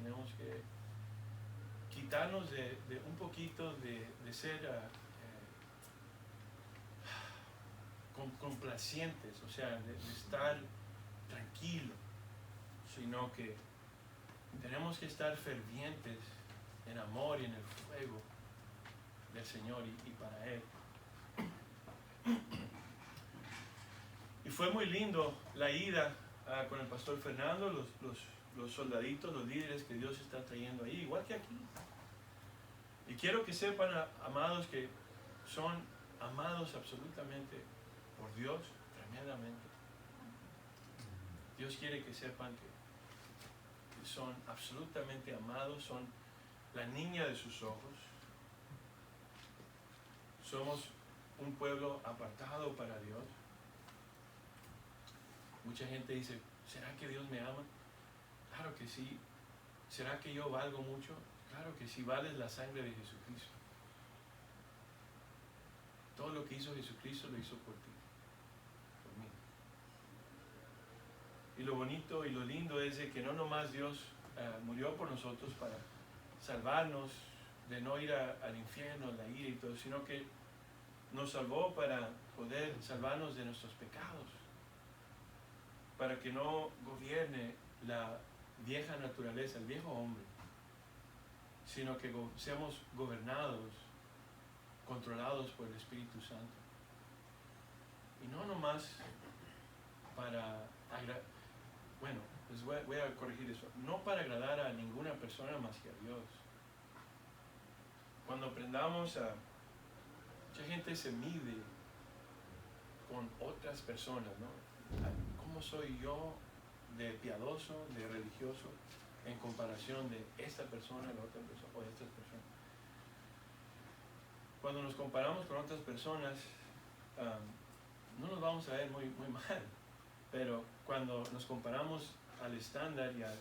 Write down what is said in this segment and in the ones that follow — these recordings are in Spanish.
tenemos que quitarnos de un poquito de ser complacientes, o sea, de estar tranquilo, sino que tenemos que estar fervientes en amor y en el fuego del Señor y para Él. Y fue muy lindo la ida con el pastor Fernando, los soldaditos, los líderes que Dios está trayendo ahí, igual que aquí. Y quiero que sepan, amados, que son amados absolutamente por Dios, tremendamente. Dios quiere que sepan que son absolutamente amados, son la niña de sus ojos. Somos un pueblo apartado para Dios. Mucha gente dice, ¿será que Dios me ama? Claro que sí. ¿Será que yo valgo mucho? Claro que sí, vales la sangre de Jesucristo. Todo lo que hizo Jesucristo lo hizo por ti, por mí. Y lo bonito y lo lindo es de que no nomás Dios murió por nosotros para salvarnos de no ir al infierno, la ira y todo, sino que nos salvó para poder salvarnos de nuestros pecados, para que no gobierne la vieja naturaleza, el viejo hombre, sino que seamos gobernados, controlados por el Espíritu Santo. Y no nomás para bueno, les voy a corregir eso, no para agradar a ninguna persona más que a Dios. Cuando aprendamos mucha gente se mide con otras personas, ¿no? ¿Cómo soy yo de piadoso, de religioso, en comparación de esta persona, la otra persona o de estas personas? Cuando nos comparamos con otras personas, no nos vamos a ver muy mal, pero cuando nos comparamos al estándar y a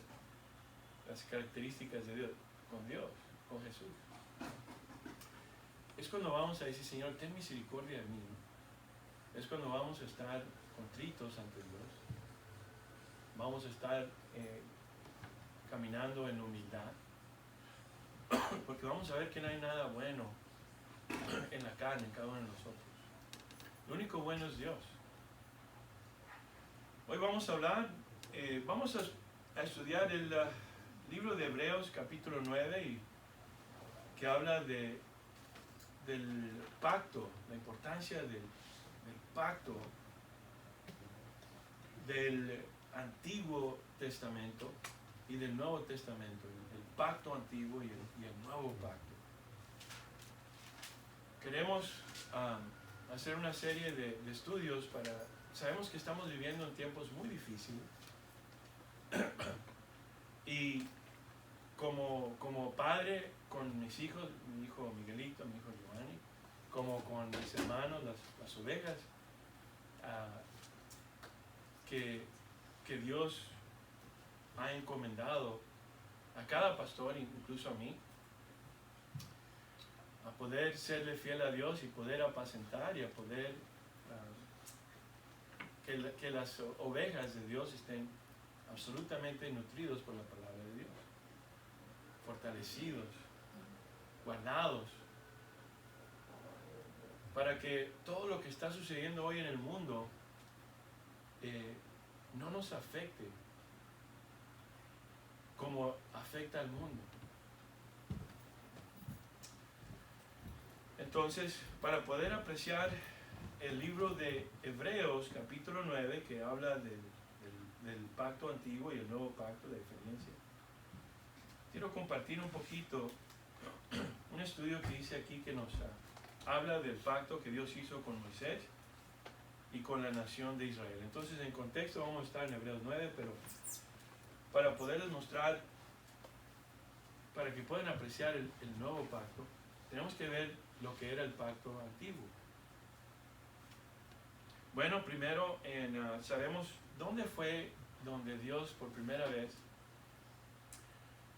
las características de Dios, con Jesús, es cuando vamos a decir, Señor, ten misericordia de mí, ¿no? Es cuando vamos a estar contritos ante Dios, vamos a estar caminando en humildad, porque vamos a ver que no hay nada bueno en la carne, en cada uno de nosotros. Lo único bueno es Dios. Hoy vamos a hablar, vamos a estudiar el libro de Hebreos capítulo 9, y que habla del pacto, la importancia del pacto del Antiguo Testamento y del Nuevo Testamento, el pacto antiguo y el nuevo pacto. Queremos hacer una serie de estudios sabemos que estamos viviendo en tiempos muy difíciles y como padre con mis hijos, mi hijo Miguelito, mi hijo Giovanni, como con mis hermanos, las ovejas, que Dios ha encomendado a cada pastor, incluso a mí, a poder serle fiel a Dios y poder apacentar y a poder que las ovejas de Dios estén absolutamente nutridos por la palabra de Dios, fortalecidos, guardados, para que todo lo que está sucediendo hoy en el mundo no nos afecte como afecta al mundo. Entonces, para poder apreciar el libro de Hebreos capítulo 9, que habla del pacto antiguo y el nuevo pacto, de diferencia, quiero compartir un poquito un estudio que hice aquí que nos habla del pacto que Dios hizo con Moisés y con la nación de Israel. Entonces, en contexto vamos a estar en Hebreos 9, pero para poderles mostrar, para que puedan apreciar el nuevo pacto, tenemos que ver lo que era el pacto antiguo. Bueno, primero sabemos dónde fue donde Dios por primera vez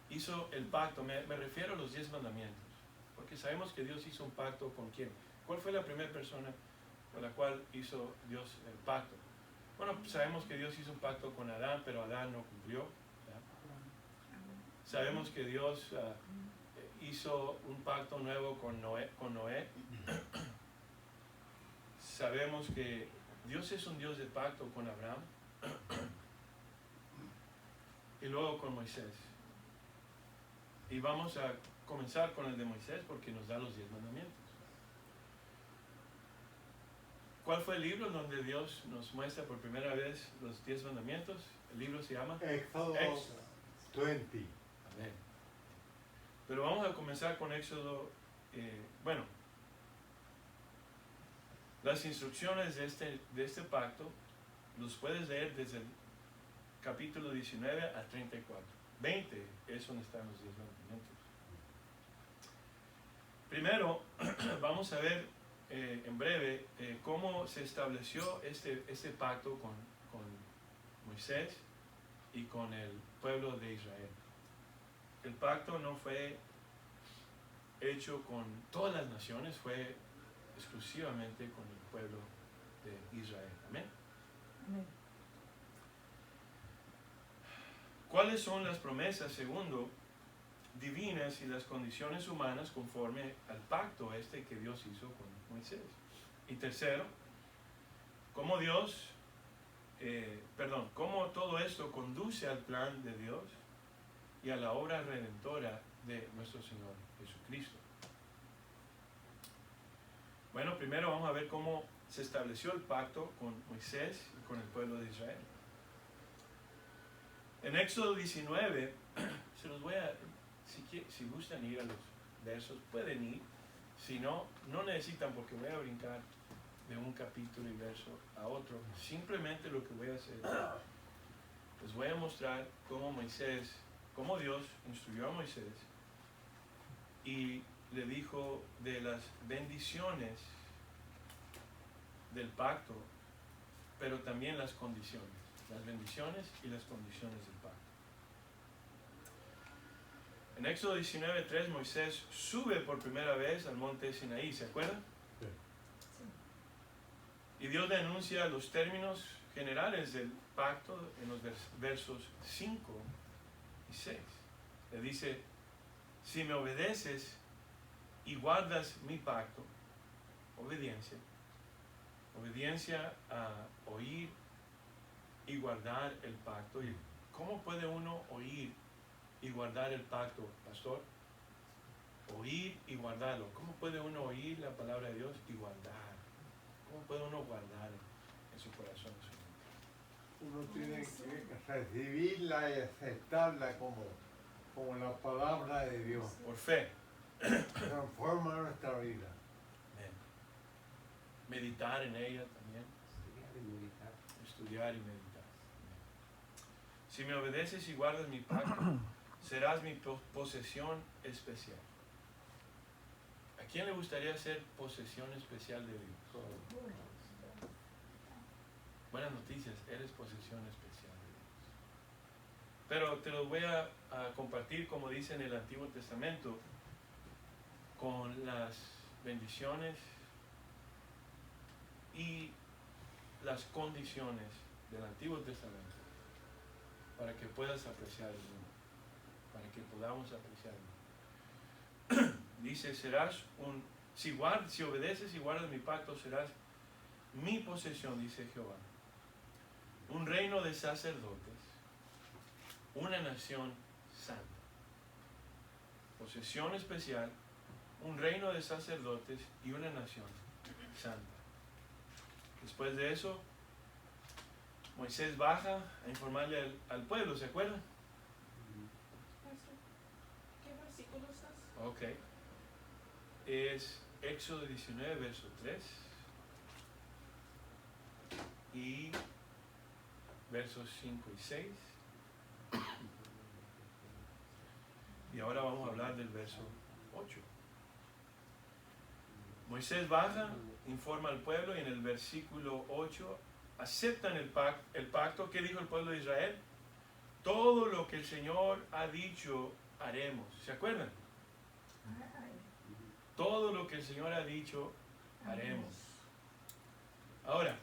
hizo el pacto. Me refiero a los 10 mandamientos, porque sabemos que Dios hizo un pacto con quién. ¿Cuál fue la primera persona con la cual hizo Dios el pacto? Bueno, sabemos que Dios hizo un pacto con Adán, pero Adán no cumplió, ¿verdad? Sabemos que Dios hizo un pacto nuevo con Noé. Sabemos que Dios es un Dios de pacto con Abraham y luego con Moisés. Y vamos a comenzar con el de Moisés porque nos da los 10 mandamientos. ¿Cuál fue el libro donde Dios nos muestra por primera vez los 10 mandamientos? El libro se llama Éxodo 20. Amén. Pero vamos a comenzar con Éxodo. Las instrucciones de este pacto los puedes leer desde el capítulo 19 a 34. 20 es donde están los 10 mandamientos. Primero, vamos a ver en breve cómo se estableció este pacto con Moisés y con el pueblo de Israel. El pacto no fue hecho con todas las naciones, fue exclusivamente con el pueblo de Israel. Amén. Amén. ¿Cuáles son las promesas, segundo, divinas y las condiciones humanas conforme al pacto que Dios hizo con Moisés? Y tercero, cómo cómo todo esto conduce al plan de Dios y a la obra redentora de nuestro Señor Jesucristo. Bueno, primero vamos a ver cómo se estableció el pacto con Moisés y con el pueblo de Israel. En Éxodo 19, se los voy a, si gustan ir a los versos, pueden ir. Si no, no necesitan porque voy a brincar de un capítulo y verso a otro. Simplemente lo que voy a hacer, les voy a mostrar cómo Dios instruyó a Moisés y le dijo de las bendiciones del pacto, pero también las condiciones, las bendiciones y las condiciones del pacto. En Éxodo 19:3 Moisés sube por primera vez al monte Sinaí, ¿se acuerdan? Sí. Y Dios le anuncia los términos generales del pacto en los versos 5 y 6. Le dice, si me obedeces y guardas mi pacto, obediencia a oír y guardar el pacto. ¿Y cómo puede uno oír y guardar el pacto, pastor? Oír y guardarlo. ¿Cómo puede uno oír la palabra de Dios y guardar? ¿Cómo puede uno guardar en su corazón? Uno tiene que recibirla y aceptarla como la palabra de Dios. Por fe. Transforma nuestra vida. Meditar en ella también. Estudiar y meditar. Si me obedeces y guardas mi pacto, serás mi posesión especial. ¿A quién le gustaría ser posesión especial de Dios? Buenas noticias, eres posesión especial de Dios. Pero te lo voy a compartir como dice en el Antiguo Testamento, con las bendiciones y las condiciones del Antiguo Testamento, para que puedas apreciar el mundo, para que podamos apreciar el mundo. Dice, si obedeces y guardas mi pacto, serás mi posesión, dice Jehová. Un reino de sacerdotes, una nación santa. Posesión especial, un reino de sacerdotes y una nación santa. Después de eso, Moisés baja a informarle al pueblo, ¿se acuerdan? ¿Qué versículo estás? Ok. Es Éxodo 19, verso 3 y versos 5 y 6. Y ahora vamos a hablar del verso 8. Moisés baja, informa al pueblo y en el versículo 8 aceptan el pacto. ¿Qué dijo el pueblo de Israel? Todo lo que el Señor ha dicho haremos. ¿Se acuerdan? Todo lo que el Señor ha dicho haremos. Ahora,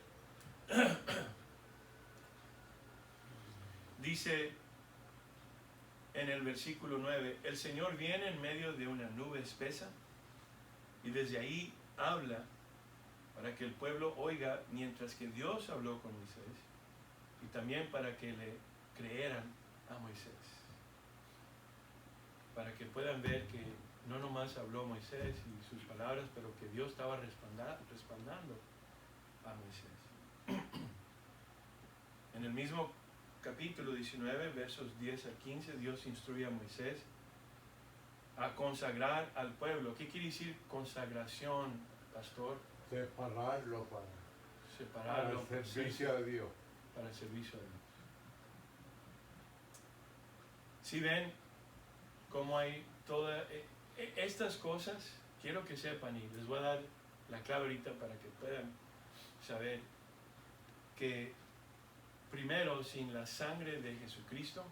dice en el versículo 9, el Señor viene en medio de una nube espesa y desde ahí habla para que el pueblo oiga mientras que Dios habló con Moisés y también para que le creyeran a Moisés. Para que puedan ver que no nomás habló Moisés y sus palabras, pero que Dios estaba respaldando a Moisés. En el mismo capítulo 19, versos 10 a 15, Dios instruye a Moisés a consagrar al pueblo. ¿Qué quiere decir consagración, pastor? Separarlo para Separarlo el servicio de Dios. para el servicio de Dios. Si ven cómo hay todas estas cosas, quiero que sepan, y les voy a dar la clave ahorita para que puedan saber que primero, sin la sangre de Jesucristo,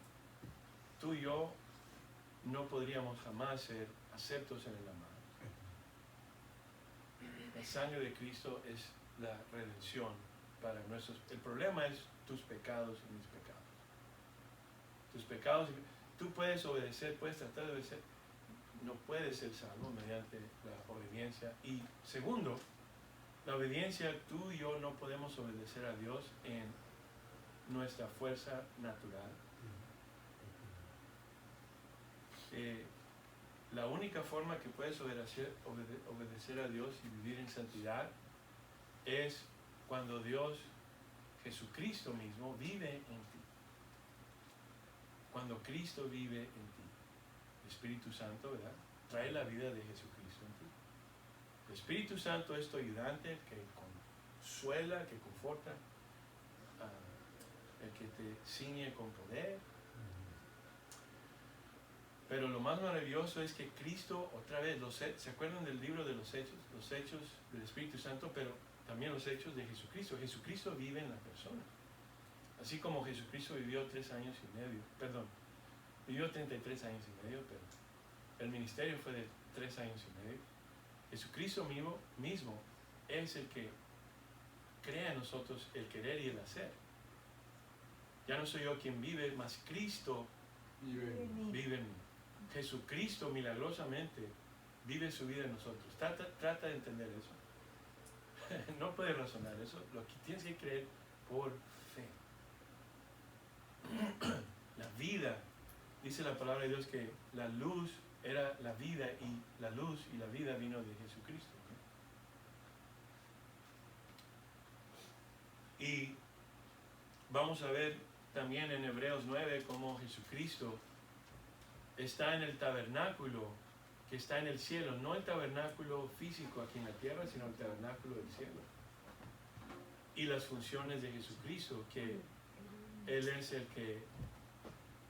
tú y yo no podríamos jamás ser aceptos en el amado. La sangre de Cristo es la redención para nuestros... El problema es tus pecados y mis pecados. Tus pecados... Tú puedes obedecer, puedes tratar de obedecer, no puedes ser salvo mediante la obediencia. Y segundo, la obediencia, tú y yo no podemos obedecer a Dios en nuestra fuerza natural. La única forma que puedes obedecer a Dios y vivir en santidad es cuando Dios, Jesucristo mismo, vive en ti. Cuando Cristo vive en ti. El Espíritu Santo, ¿verdad? Trae la vida de Jesucristo en ti. El Espíritu Santo es tu ayudante, que consuela, que conforta, el que te ciñe con poder. Pero lo más maravilloso es que Cristo, otra vez, ¿se acuerdan del libro de los hechos? Los hechos del Espíritu Santo, pero también los hechos de Jesucristo. Jesucristo vive en la persona. Así como Jesucristo vivió 3 años y medio, vivió 33 años y medio, pero el ministerio fue de 3 años y medio. Jesucristo mismo es el que crea en nosotros el querer y el hacer. Ya no soy yo quien vive, mas Cristo vive en mí. Jesucristo milagrosamente vive su vida en nosotros. Trata de entender eso. No puedes razonar eso. Lo que tienes que creer por fe. La vida, dice la palabra de Dios que la luz era la vida y la luz y la vida vino de Jesucristo. Y vamos a ver también en Hebreos 9 cómo Jesucristo está en el tabernáculo que está en el cielo, no el tabernáculo físico aquí en la tierra, sino el tabernáculo del cielo. Y las funciones de Jesucristo, que Él es el que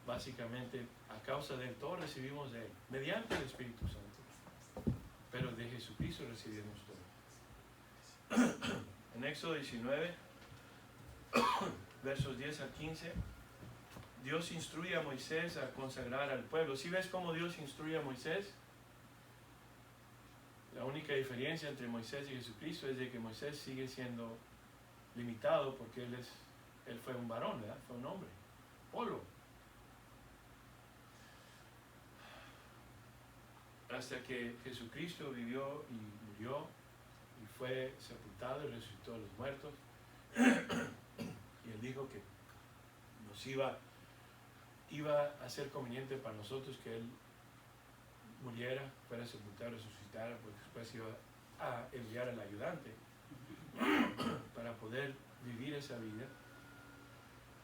básicamente a causa de Él todos recibimos de Él, mediante el Espíritu Santo. Pero de Jesucristo recibimos todo. En Éxodo 19, versos 10 a 15, Dios instruye a Moisés a consagrar al pueblo. ¿Sí ves cómo Dios instruye a Moisés? La única diferencia entre Moisés y Jesucristo es de que Moisés sigue siendo limitado porque él fue un varón, ¿verdad? Fue un hombre, polvo. Hasta que Jesucristo vivió y murió y fue sepultado y resucitó de los muertos. Y Él dijo que nos iba a ser conveniente para nosotros que Él muriera, fuera sepultado, resucitara, porque después iba a enviar al ayudante para poder vivir esa vida.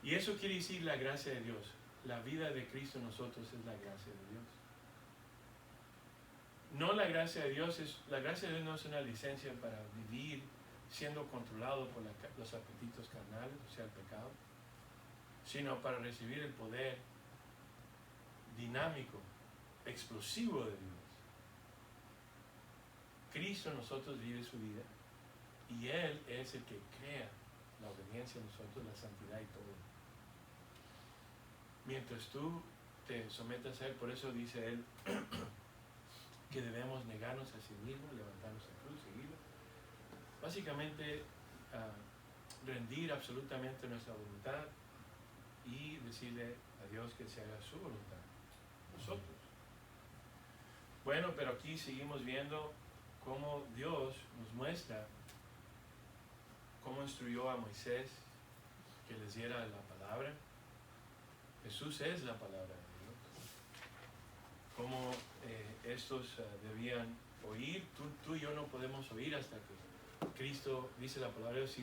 Y eso quiere decir la gracia de Dios. La vida de Cristo en nosotros es la gracia de Dios. No la gracia de Dios, la gracia de Dios no es una licencia para vivir siendo controlado por los apetitos carnales, o sea, el pecado, sino para recibir el poder dinámico, explosivo de Dios. Cristo en nosotros vive su vida y Él es el que crea la obediencia en nosotros, la santidad y todo. Mientras tú te sometas a Él, por eso dice Él que debemos negarnos a sí mismos, levantarnos a cruz, seguirlo. Básicamente, rendir absolutamente nuestra voluntad y decirle a Dios que se haga su voluntad. nosotros. Bueno, pero aquí seguimos viendo cómo Dios nos muestra cómo instruyó a Moisés que les diera la palabra. Jesús es la palabra de Dios. Cómo estos debían oír. Tú y yo no podemos oír hasta que Cristo, dice la palabra de Dios,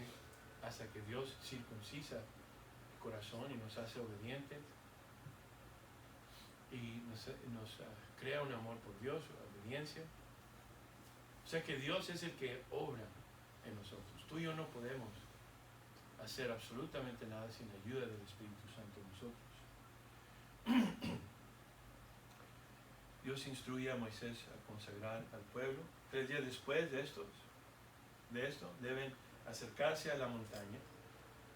hasta que Dios circuncisa el corazón y nos hace obedientes y nos crea un amor por Dios, obediencia. O sea que Dios es el que obra en nosotros. Tú y yo no podemos hacer absolutamente nada sin la ayuda del Espíritu Santo en nosotros. Dios instruye a Moisés a consagrar al pueblo. 3 días después de esto deben acercarse a la montaña.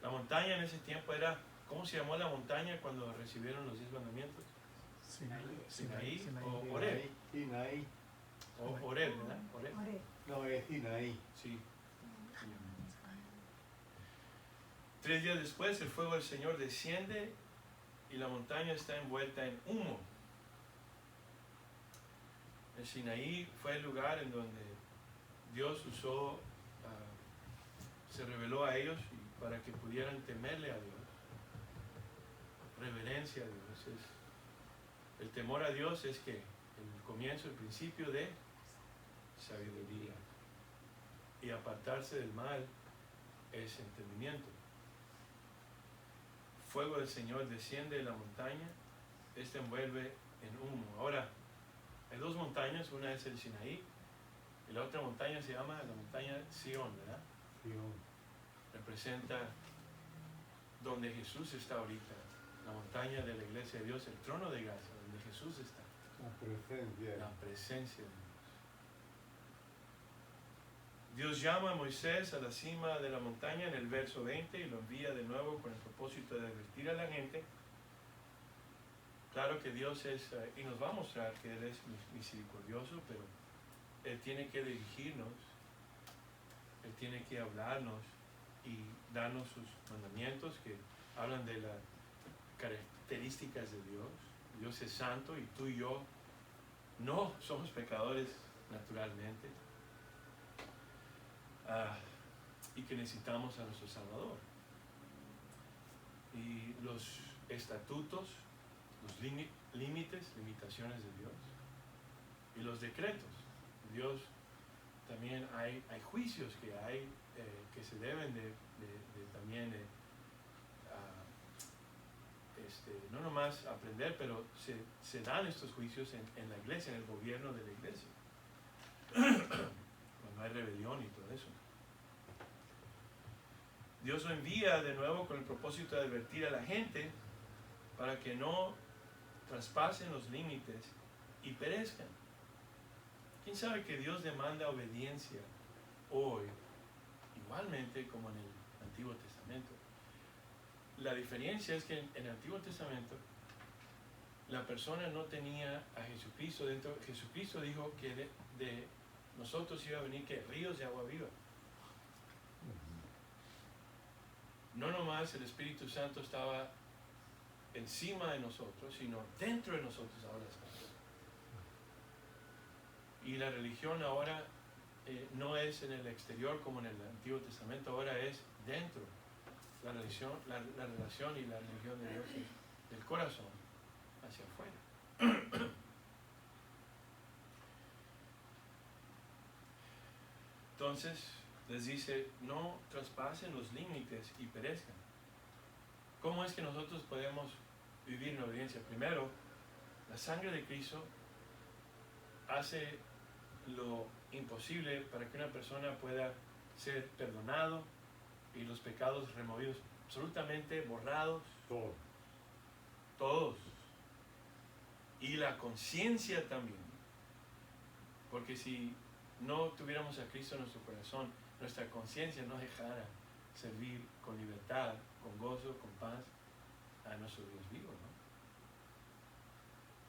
La montaña en ese tiempo era, ¿cómo se llamó la montaña cuando recibieron los 10 mandamientos? Sinaí o Horeb. Sinaí. O Horeb, ¿verdad? Horeb. No, es Sinaí. Sí. 3 días después el fuego del Señor desciende y la montaña está envuelta en humo. El Sinaí fue el lugar en donde Dios usó, se reveló a ellos para que pudieran temerle a Dios. Reverencia a Dios. El temor a Dios es que el comienzo, el principio de sabiduría. Y apartarse del mal es entendimiento. Fuego del Señor desciende de la montaña, envuelve en humo. Ahora, hay 2 montañas, una es el Sinaí y la otra montaña se llama la montaña Sión, ¿verdad? Sión. Representa donde Jesús está ahorita, la montaña de la iglesia de Dios, el trono de gracia, donde Jesús está. La presencia de Dios. Dios llama a Moisés a la cima de la montaña en el verso 20 y lo envía de nuevo con el propósito de advertir a la gente. Claro que Dios es, y nos va a mostrar que Él es misericordioso, pero Él tiene que dirigirnos, Él tiene que hablarnos y darnos sus mandamientos que hablan de las características de Dios. Dios es santo y tú y yo no somos pecadores naturalmente. Y que necesitamos a nuestro Salvador. Y los estatutos, los limitaciones de Dios y los decretos. Dios también hay juicios que se deben de también no nomás aprender, pero se dan estos juicios en la iglesia, en el gobierno de la iglesia. Cuando hay rebelión y todo eso. Dios lo envía de nuevo con el propósito de advertir a la gente para que no traspasen los límites y perezcan. ¿Quién sabe que Dios demanda obediencia hoy, igualmente como en el Antiguo Testamento? La diferencia es que en el Antiguo Testamento la persona no tenía a Jesucristo dentro. Jesucristo dijo que de nosotros iba a venir que ríos de agua viva. No nomás el Espíritu Santo estaba encima de nosotros, sino dentro de nosotros ahora está. Y la religión ahora no es en el exterior como en el Antiguo Testamento, ahora es dentro. La relación y la religión de Dios es del corazón hacia afuera. Entonces les dice, no traspasen los límites y perezcan. ¿Cómo es que nosotros podemos vivir en obediencia? Primero, la sangre de Cristo hace lo imposible para que una persona pueda ser perdonado y los pecados removidos, absolutamente borrados. Todos. Y la conciencia también. Porque si no tuviéramos a Cristo en nuestro corazón, nuestra conciencia no dejara servir con libertad, con gozo, con paz a nuestro Dios vivo, ¿no?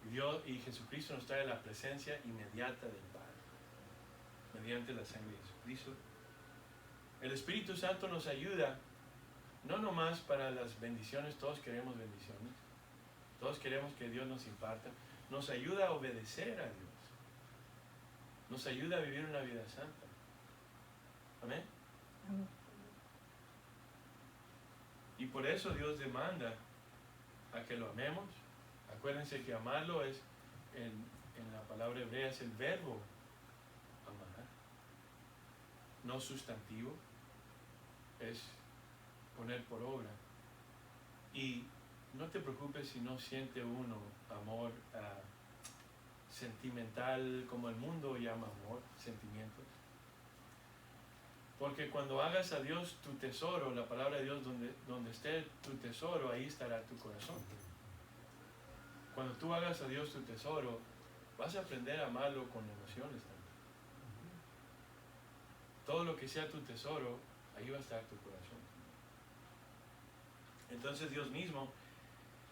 Y Dios y Jesucristo nos trae la presencia inmediata del Padre mediante la sangre de Jesucristo. El Espíritu Santo nos ayuda no nomás para las bendiciones, todos queremos bendiciones, todos queremos que Dios nos imparta, nos ayuda a obedecer a Dios. Nos ayuda a vivir una vida santa. Amén. Amén. Y por eso Dios demanda a que lo amemos. Acuérdense que amarlo es, en la palabra hebrea, es el verbo amar, no sustantivo, es poner por obra. Y no te preocupes si no siente uno amor sentimental, como el mundo llama amor, sentimientos. Porque cuando hagas a Dios tu tesoro, la palabra de Dios, donde esté tu tesoro, ahí estará tu corazón. Cuando tú hagas a Dios tu tesoro, vas a aprender a amarlo con emociones también. Todo lo que sea tu tesoro, ahí va a estar tu corazón. Entonces Dios mismo,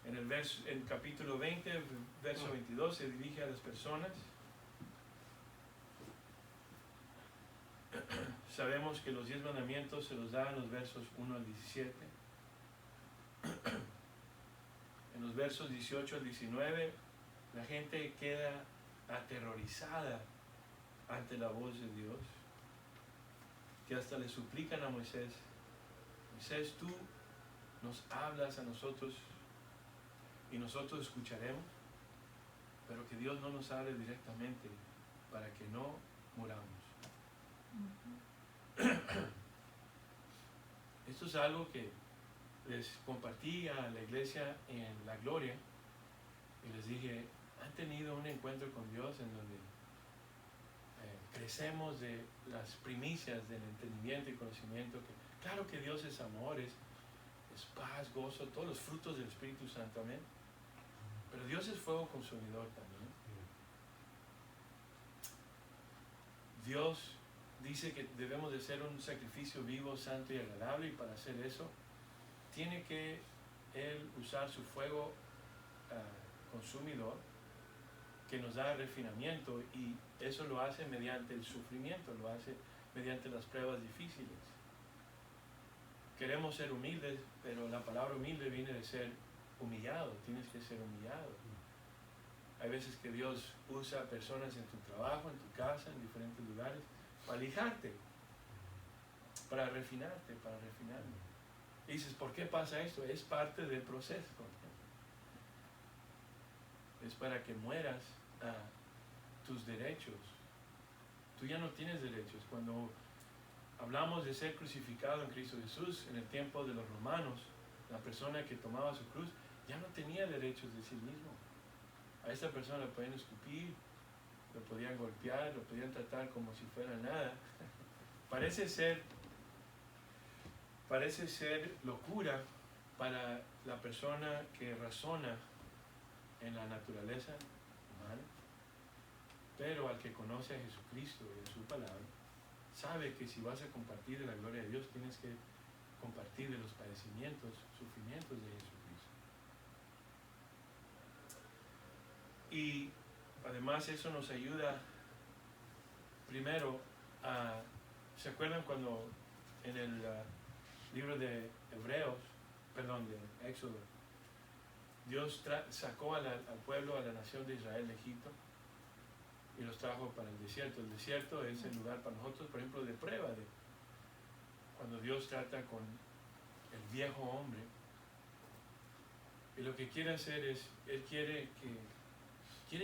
en capítulo 20, verso 22, se dirige a las personas. Sabemos que los 10 mandamientos se los da en los versos 1 al 17. En los versos 18 al 19, la gente queda aterrorizada ante la voz de Dios, que hasta le suplican a Moisés: Moisés, tú nos hablas a nosotros y nosotros escucharemos, pero que Dios no nos hable directamente para que no muramos. Esto es algo que les compartí a la iglesia en La Gloria y les dije: ¿han tenido un encuentro con Dios en donde crecemos de las primicias del entendimiento y conocimiento? Que claro que Dios es amor, es paz, gozo, todos los frutos del Espíritu Santo, amén. Pero Dios es fuego consumidor también. Dios dice que debemos de ser un sacrificio vivo, santo y agradable, y para hacer eso tiene que Él usar su fuego consumidor, que nos da refinamiento, y eso lo hace mediante el sufrimiento, lo hace mediante las pruebas difíciles. Queremos ser humildes, pero la palabra humilde viene de ser humillado, tienes que ser humillado. Hay veces que Dios usa personas en tu trabajo, en tu casa, en diferentes lugares, para lijarte, para refinarte, para refinarme. Y dices: ¿por qué pasa esto? Es parte del proceso. Es para que mueras a tus derechos. Tú ya no tienes derechos. Cuando hablamos de ser crucificado en Cristo Jesús, en el tiempo de los romanos, la persona que tomaba su cruz ya no tenía derechos de sí mismo. A esa persona lo podían escupir, lo podían golpear, lo podían tratar como si fuera nada. Parece ser locura para la persona que razona en la naturaleza humana, pero al que conoce a Jesucristo y a su palabra, sabe que si vas a compartir de la gloria de Dios, tienes que compartir de los padecimientos, sufrimientos de Jesucristo. Y además eso nos ayuda primero a... ¿Se acuerdan cuando en el libro de Éxodo, Dios sacó al pueblo, a la nación de Israel de Egipto y los trajo para el desierto? El desierto es el lugar para nosotros, por ejemplo, de prueba, de cuando Dios trata con el viejo hombre. Y lo que quiere hacer es, Él quiere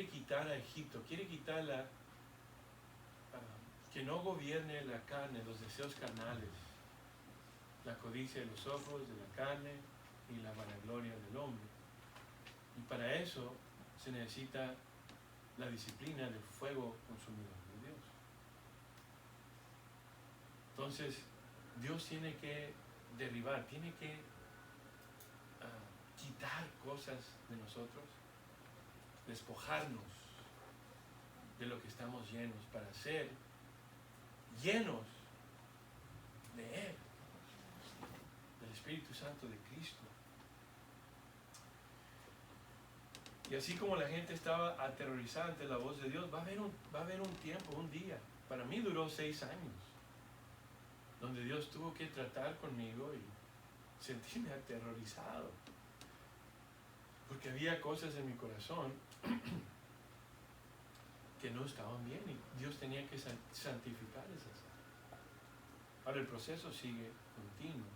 quitar a Egipto, quiere quitar que no gobierne la carne, los deseos carnales, la codicia de los ojos, de la carne y la vanagloria del hombre. Y para eso se necesita la disciplina del fuego consumidor de Dios. Entonces, Dios tiene que derribar, tiene que quitar cosas de nosotros, despojarnos de lo que estamos llenos, para ser llenos de Él, del Espíritu Santo de Cristo. Y así como la gente estaba aterrorizada ante la voz de Dios, va a haber un tiempo, un día. Para mí duró 6 años, donde Dios tuvo que tratar conmigo y sentirme aterrorizado, porque había cosas en mi corazón que no estaban bien y Dios tenía que santificar esas áreas. Ahora el proceso sigue continuo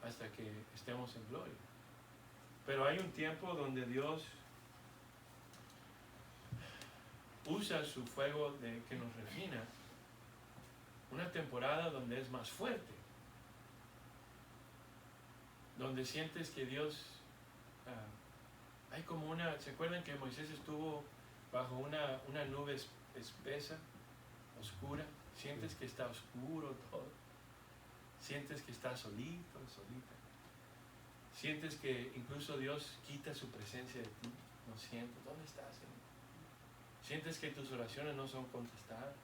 hasta que estemos en gloria. Pero hay un tiempo donde Dios usa su fuego que nos refina. Una temporada donde es más fuerte. Donde sientes que Dios... hay como ¿se acuerdan que Moisés estuvo bajo una nube espesa, oscura? Sientes que está oscuro todo. Sientes que está solito, solita. Sientes que incluso Dios quita su presencia de ti. No sientes, ¿dónde estás, Señor? Sientes que tus oraciones no son contestadas.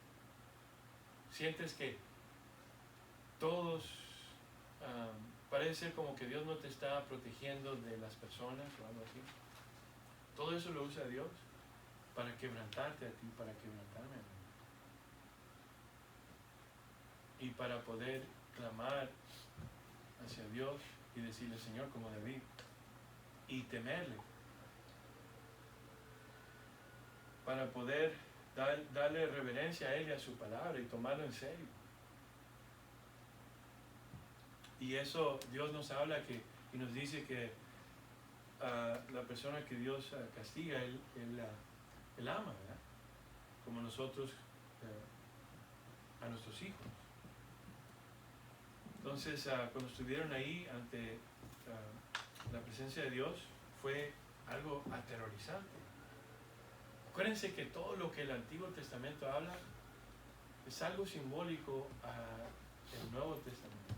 Sientes que todos, parece ser como que Dios no te está protegiendo de las personas o algo así. Todo eso lo usa Dios para quebrantarte a ti, para quebrantarme a mí. Y para poder clamar hacia Dios y decirle, Señor, como David, y temerle. Para poder darle reverencia a Él y a su palabra y tomarlo en serio. Y eso Dios nos habla y nos dice que la persona que Dios castiga, Él ama, ¿verdad? Como nosotros a nuestros hijos. Entonces, cuando estuvieron ahí ante la presencia de Dios, fue algo aterrorizante. Acuérdense que todo lo que el Antiguo Testamento habla es algo simbólico al Nuevo Testamento,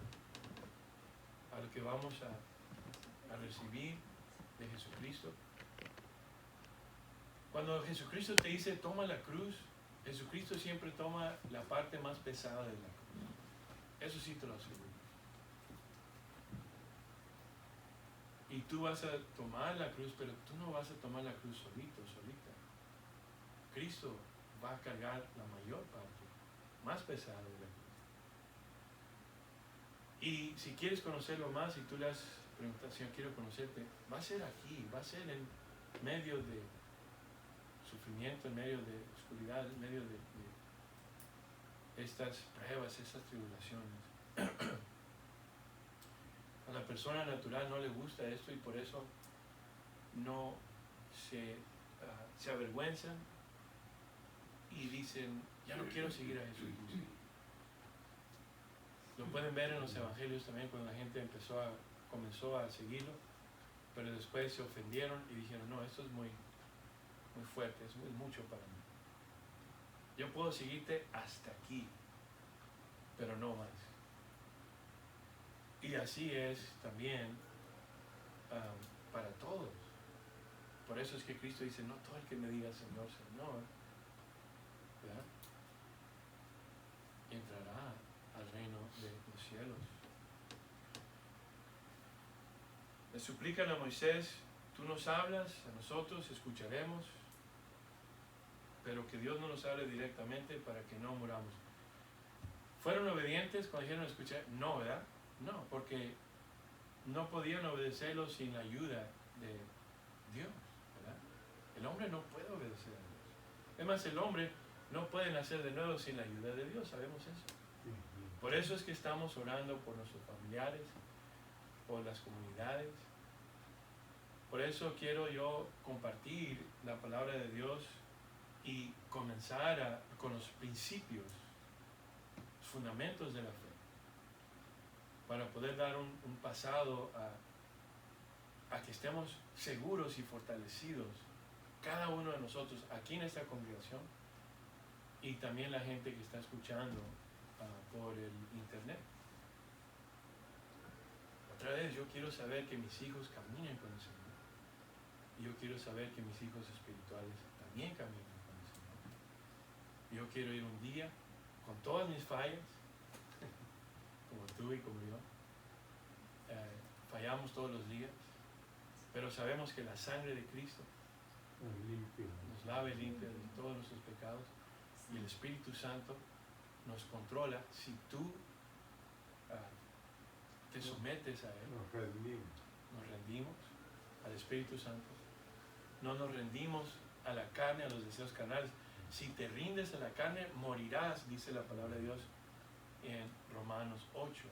a lo que vamos a recibir de Jesucristo. Cuando Jesucristo te dice toma la cruz, Jesucristo siempre toma la parte más pesada de la cruz. Eso sí te lo aseguro. Y tú vas a tomar la cruz, pero tú no vas a tomar la cruz solito, solita. Cristo va a cargar la mayor parte, más pesada de la cruz. Y si quieres conocerlo más, y tú le has preguntado, Señor, quiero conocerte, va a ser aquí, va a ser en medio de sufrimiento, en medio de oscuridad, en medio de estas pruebas, estas tribulaciones. A la persona natural no le gusta esto y por eso no se avergüenzan y dicen, ya no quiero seguir a Jesucristo. Lo pueden ver en los evangelios también cuando la gente comenzó a seguirlo, pero después se ofendieron y dijeron, no, esto es muy, muy fuerte, es mucho para mí. Yo puedo seguirte hasta aquí, pero no más. Y así es también para todos. Por eso es que Cristo dice, no todo el que me diga Señor, Señor, ¿verdad?, entrará al reino de los cielos. Le suplican a Moisés, tú nos hablas, a nosotros escucharemos, pero que Dios no nos hable directamente para que no muramos. ¿Fueron obedientes cuando dijeron escuchar? No, ¿verdad? No, porque no podían obedecerlo sin la ayuda de Dios, ¿verdad? El hombre no puede obedecer a Dios. Además, el hombre no puede nacer de nuevo sin la ayuda de Dios, sabemos eso. Por eso es que estamos orando por nuestros familiares, por las comunidades. Por eso quiero yo compartir la palabra de Dios y comenzar con los principios, los fundamentos de la fe, para poder dar un pasado a que estemos seguros y fortalecidos, cada uno de nosotros aquí en esta congregación y también la gente que está escuchando por el internet. Otra vez, yo quiero saber que mis hijos caminen con el Señor. Y yo quiero saber que mis hijos espirituales también caminen con el Señor. Yo quiero ir un día con todas mis fallas, como tú y como yo. Fallamos todos los días, pero sabemos que la sangre de Cristo nos lava y limpia de todos nuestros pecados y el Espíritu Santo nos controla si tú te sometes a Él. Nos rendimos al Espíritu Santo. No nos rendimos a la carne, a los deseos carnales. Si te rindes a la carne, morirás, dice la palabra de Dios en Romanos 8.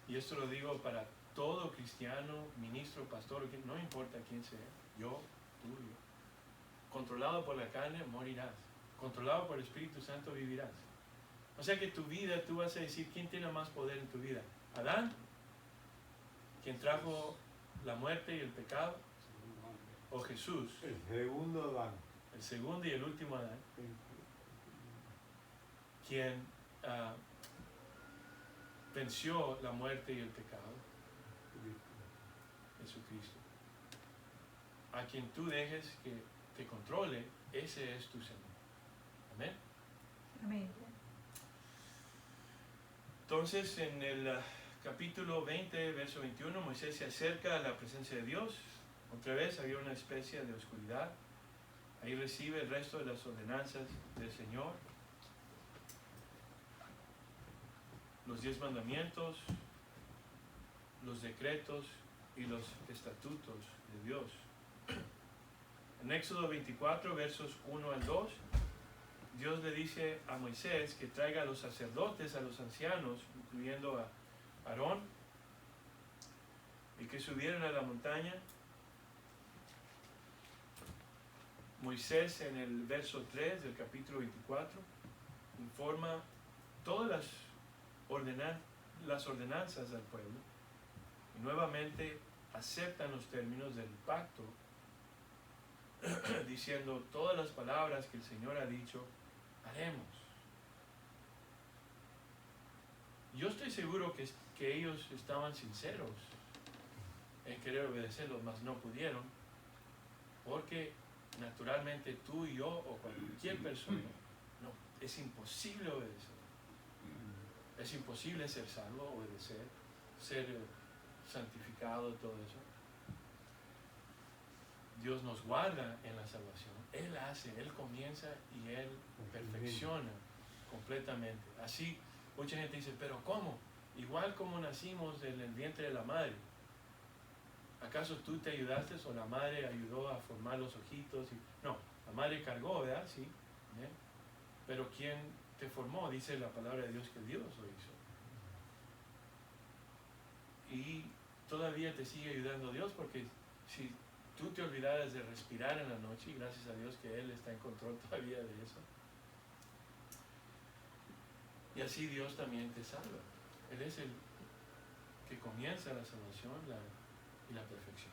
Y esto lo digo para todo cristiano, ministro, pastor, no importa quién sea, yo, tú, yo. Controlado por la carne, morirás. Controlado por el Espíritu Santo, vivirás. O sea que tu vida, tú vas a decir, ¿quién tiene más poder en tu vida? ¿Adán? ¿Quien trajo la muerte y el pecado? ¿O Jesús? El segundo Adán. El segundo y el último Adán. Quien venció la muerte y el pecado. Jesucristo. A quien tú dejes que te controle, ese es tu Señor. Amén. Amén. Entonces, en el capítulo 20, verso 21, Moisés se acerca a la presencia de Dios. Otra vez había una especie de oscuridad. Ahí recibe el resto de las ordenanzas del Señor. Los 10 mandamientos, los decretos y los estatutos de Dios. En Éxodo 24, versos 1 al 2, Dios le dice a Moisés que traiga a los sacerdotes, a los ancianos, incluyendo a Aarón, y que subieran a la montaña. Moisés, en el verso 3 del capítulo 24, informa todas las ordenanzas al pueblo y nuevamente aceptan los términos del pacto, diciendo todas las palabras que el Señor ha dicho, haremos. Yo estoy seguro que ellos estaban sinceros en querer obedecerlos, mas no pudieron, porque naturalmente tú y yo o cualquier persona, no, es imposible obedecer. Es imposible ser salvo, obedecer, ser santificado, todo eso. Dios nos guarda en la salvación. Él hace, Él comienza y Él perfecciona completamente. Así, mucha gente dice, pero ¿cómo? Igual como nacimos en el vientre de la madre. ¿Acaso tú te ayudaste o la madre ayudó a formar los ojitos? No, la madre cargó, ¿verdad? Sí. ¿eh? Pero ¿quién te formó? Dice la palabra de Dios que Dios lo hizo. Y todavía te sigue ayudando Dios, porque si tú te olvidaras de respirar en la noche, y gracias a Dios que Él está en control todavía de eso, y así Dios también te salva. Él es el que comienza la salvación y la perfección.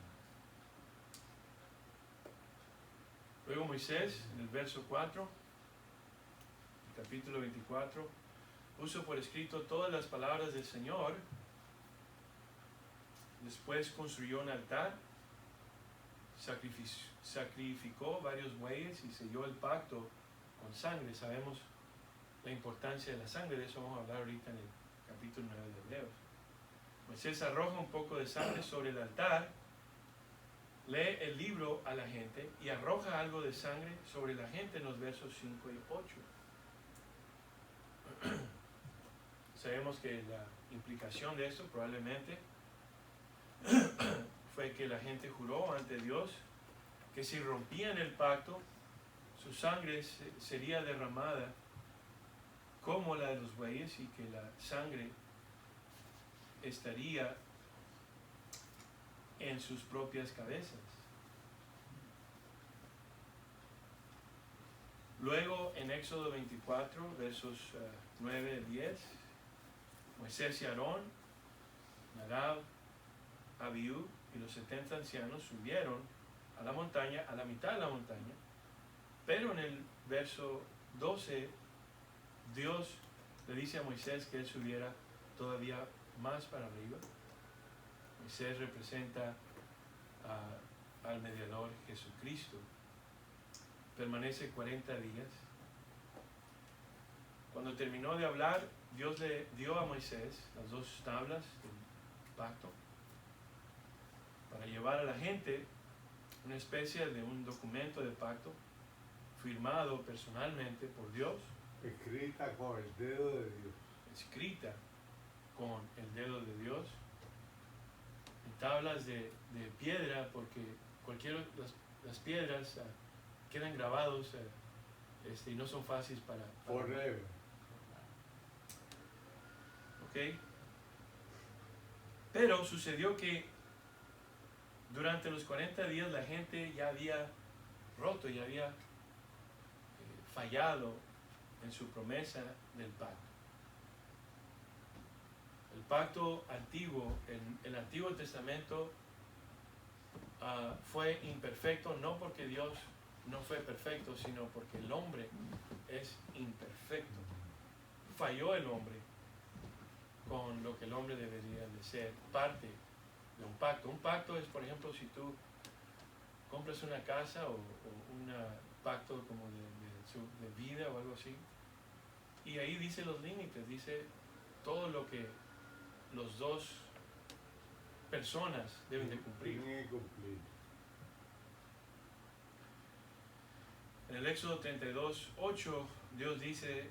Luego Moisés, en el verso 4, capítulo 24, puso por escrito todas las palabras del Señor. Después construyó un altar, sacrificó varios bueyes y selló el pacto con sangre. Sabemos la importancia de la sangre, de eso vamos a hablar ahorita en el capítulo 9 de Hebreos. Moisés arroja un poco de sangre sobre el altar, lee el libro a la gente y arroja algo de sangre sobre la gente en los versos 5 y 8. Sabemos que la implicación de esto probablemente fue que la gente juró ante Dios que si rompían el pacto, su sangre sería derramada como la de los bueyes y que la sangre estaría en sus propias cabezas. Luego en Éxodo 24, versos 9 y 10, Moisés y Aarón, Nadab, Abiú y los 70 ancianos subieron a la montaña, a la mitad de la montaña, pero en el verso 12 Dios le dice a Moisés que él subiera todavía más para arriba. Moisés representa al mediador Jesucristo. Permanece 40 días. Cuando terminó de hablar, Dios le dio a Moisés las 2 tablas del pacto para llevar a la gente una especie de un documento de pacto firmado personalmente por Dios, escrita con el dedo de Dios. Escrita con el dedo de Dios, en tablas de piedra, porque las piedras quedan grabados y no son fáciles para Forever. ¿ok? Pero sucedió que durante los 40 días la gente ya había roto, ya había fallado en su promesa del pacto. El pacto antiguo, en el Antiguo Testamento, fue imperfecto, no porque Dios no fue perfecto, sino porque el hombre es imperfecto. Falló el hombre con lo que el hombre debería de ser parte de un pacto. Un pacto es, por ejemplo, si tú compras una casa o un pacto como de vida o algo así, y ahí dice los límites, dice todo lo que los dos personas deben de cumplir. Tienen que cumplir. En el Éxodo 32:8, Dios dice: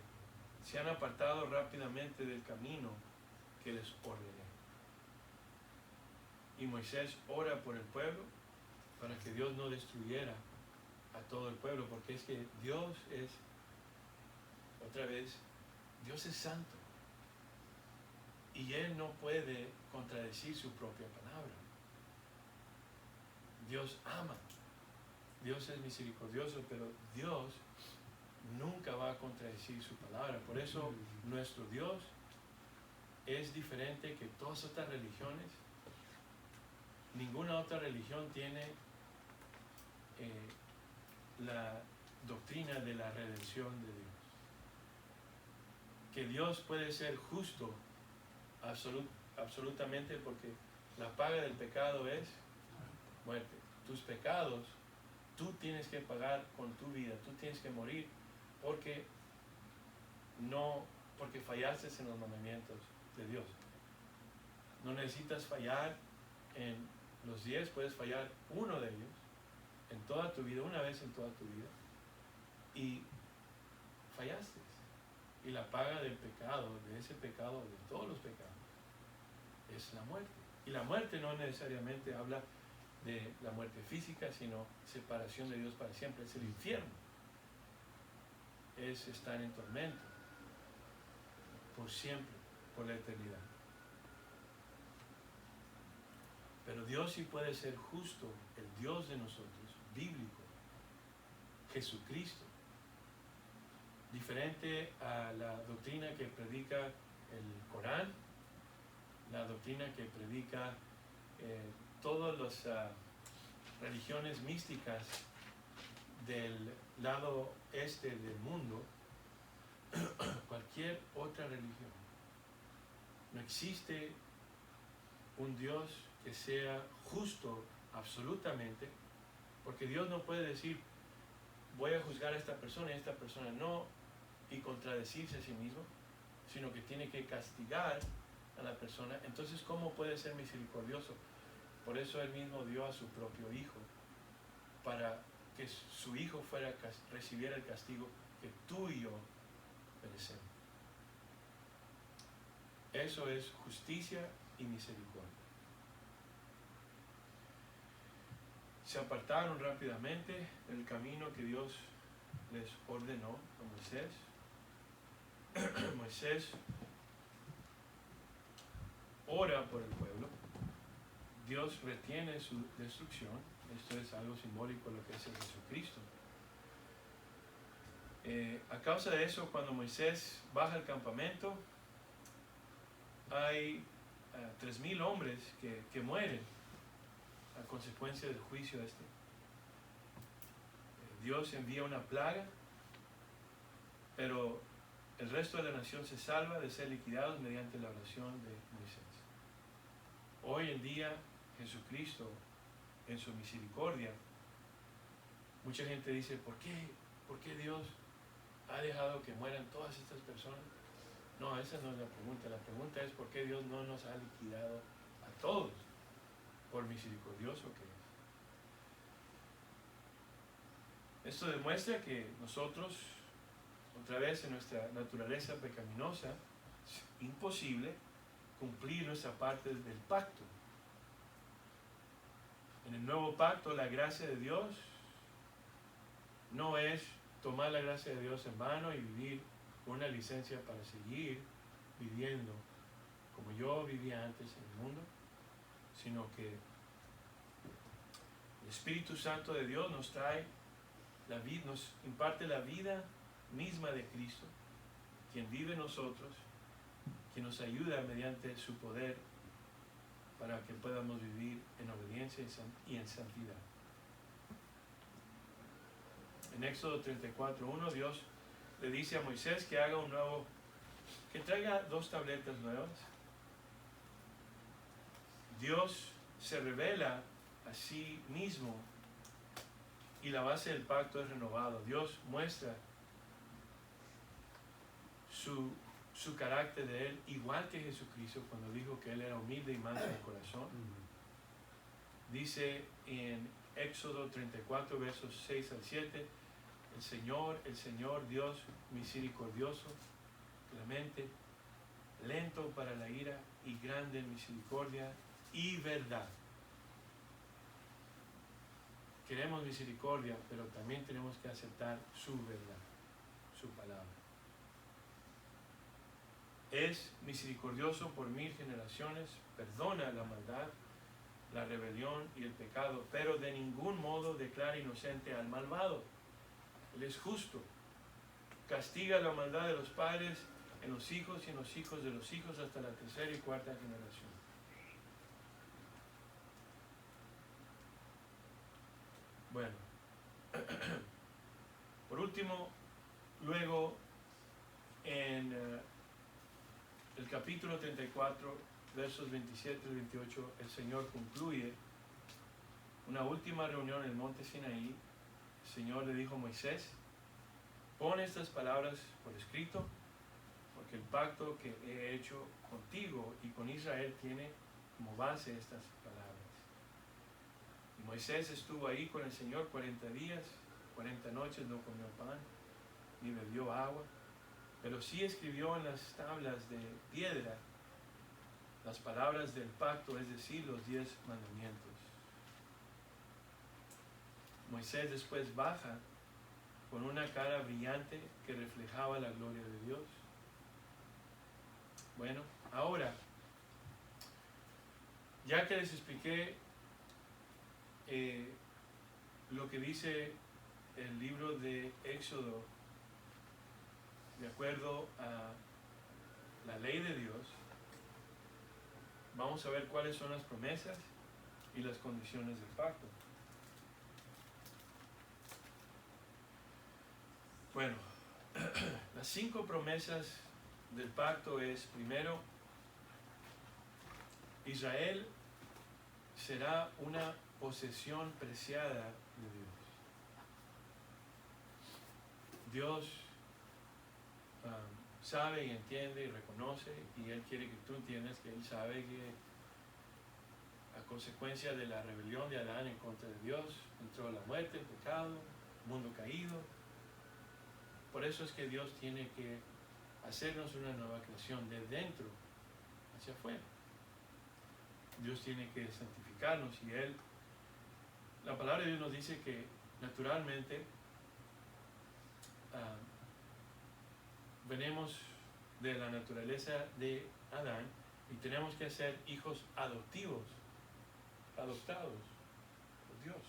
se han apartado rápidamente del camino que les ordené. Y Moisés ora por el pueblo para que Dios no destruyera a todo el pueblo, porque es que Dios es, otra vez, Dios es santo. Y Él no puede contradecir su propia palabra. Dios ama. Dios es misericordioso, pero Dios nunca va a contradecir su palabra. Por eso nuestro Dios es diferente que todas otras religiones. Ninguna otra religión tiene la doctrina de la redención de Dios. Que Dios puede ser justo absolutamente, porque la paga del pecado es muerte. Tus pecados tú tienes que pagar con tu vida, tú tienes que morir porque fallaste en los mandamientos de Dios. No necesitas fallar en los 10, puedes fallar uno de ellos en toda tu vida, una vez en toda tu vida, y fallaste. Y la paga del pecado, de ese pecado, de todos los pecados, es la muerte. Y la muerte no necesariamente habla de la muerte física, sino separación de Dios para siempre. Es el infierno. Es estar en tormento por siempre, por la eternidad. Pero Dios sí puede ser justo, el Dios de nosotros, bíblico, Jesucristo. Diferente a la doctrina que predica el Corán, la doctrina que predica todas las religiones místicas del lado este del mundo, cualquier otra religión. No existe un Dios que sea justo absolutamente, porque Dios no puede decir: voy a juzgar a esta persona y a esta persona no, y contradecirse a sí mismo, sino que tiene que castigar a la persona. Entonces, ¿cómo puede ser misericordioso? Por eso Él mismo dio a su propio Hijo, para que su Hijo recibiera el castigo que tú y yo merecemos. Eso es justicia y misericordia. Se apartaron rápidamente del camino que Dios les ordenó a Moisés. Moisés ora por el pueblo. Dios retiene su destrucción. Esto es algo simbólico de lo que es el Jesucristo. A causa de eso, cuando Moisés baja al campamento, hay 3,000 hombres que mueren a consecuencia del juicio este. Dios envía una plaga, pero el resto de la nación se salva de ser liquidados mediante la oración de Moisés. Hoy en día, Jesucristo, en su misericordia, mucha gente dice: ¿por qué Dios ha dejado que mueran todas estas personas? No, esa no es la pregunta. La pregunta es: ¿por qué Dios no nos ha liquidado a todos? Por misericordioso que es. Esto demuestra que nosotros, otra vez en nuestra naturaleza pecaminosa, es imposible cumplir nuestra parte del pacto. En el nuevo pacto, la gracia de Dios no es tomar la gracia de Dios en vano y vivir una licencia para seguir viviendo como yo vivía antes en el mundo, sino que el Espíritu Santo de Dios nos trae la vida, nos imparte la vida misma de Cristo, quien vive en nosotros, quien nos ayuda mediante su poder para que podamos vivir en obediencia y en santidad. En Éxodo 34:1, Dios le dice a Moisés que haga que traiga 2 tabletas nuevas. Dios se revela a sí mismo y la base del pacto es renovado. Dios muestra su carácter de Él, igual que Jesucristo cuando dijo que Él era humilde y manso de corazón. Dice en Éxodo 34, versos 6 al 7, el Señor Dios misericordioso, clemente, lento para la ira y grande en misericordia y verdad. Queremos misericordia, pero también tenemos que aceptar su verdad, su palabra. Es misericordioso por 1000 generaciones, perdona la maldad, la rebelión y el pecado, pero de ningún modo declara inocente al malvado. Él es justo, castiga la maldad de los padres en los hijos y en los hijos de los hijos hasta la 3ª y 4ª generación. Bueno, por último, luego en el capítulo 34, versos 27 y 28, el Señor concluye una última reunión en el monte Sinaí. El Señor le dijo a Moisés: pon estas palabras por escrito, porque el pacto que he hecho contigo y con Israel tiene como base estas palabras. Y Moisés estuvo ahí con el Señor 40 días, 40 noches, no comió pan, ni bebió agua, pero sí escribió en las tablas de piedra las palabras del pacto, es decir, los 10 mandamientos. Moisés después baja con una cara brillante que reflejaba la gloria de Dios. Bueno, ahora, ya que les expliqué lo que dice el libro de Éxodo, de acuerdo a la ley de Dios, vamos a ver cuáles son las promesas y las condiciones del pacto. Bueno, las 5 promesas del pacto es: primero, Israel será una posesión preciada de Dios. Dios sabe y entiende y reconoce, y Él quiere que tú entiendas que Él sabe que a consecuencia de la rebelión de Adán en contra de Dios entró la muerte, el pecado, el mundo caído. Por eso es que Dios tiene que hacernos una nueva creación de dentro hacia afuera. Dios tiene que santificarnos, y la palabra de Dios nos dice que naturalmente venimos de la naturaleza de Adán y tenemos que ser hijos adoptados por Dios.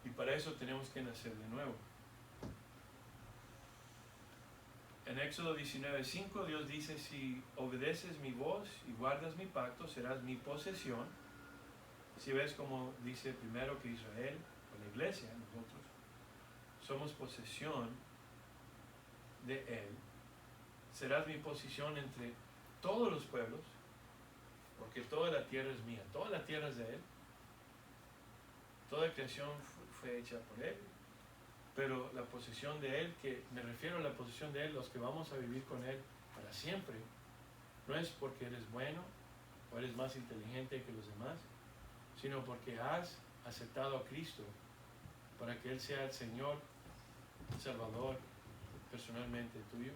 Y para eso tenemos que nacer de nuevo. En Éxodo 19:5 Dios dice: si obedeces mi voz y guardas mi pacto, serás mi posesión. Si ves como dice primero que Israel, o la iglesia, nosotros somos posesión de Él, serás mi posesión entre todos los pueblos, porque toda la tierra es mía, toda la tierra es de Él, toda creación fue hecha por Él. Pero la posesión de Él, que me refiero a la posesión de Él, los que vamos a vivir con Él para siempre, no es porque eres bueno o eres más inteligente que los demás, sino porque has aceptado a Cristo para que Él sea el Señor, el Salvador, personalmente tuyo.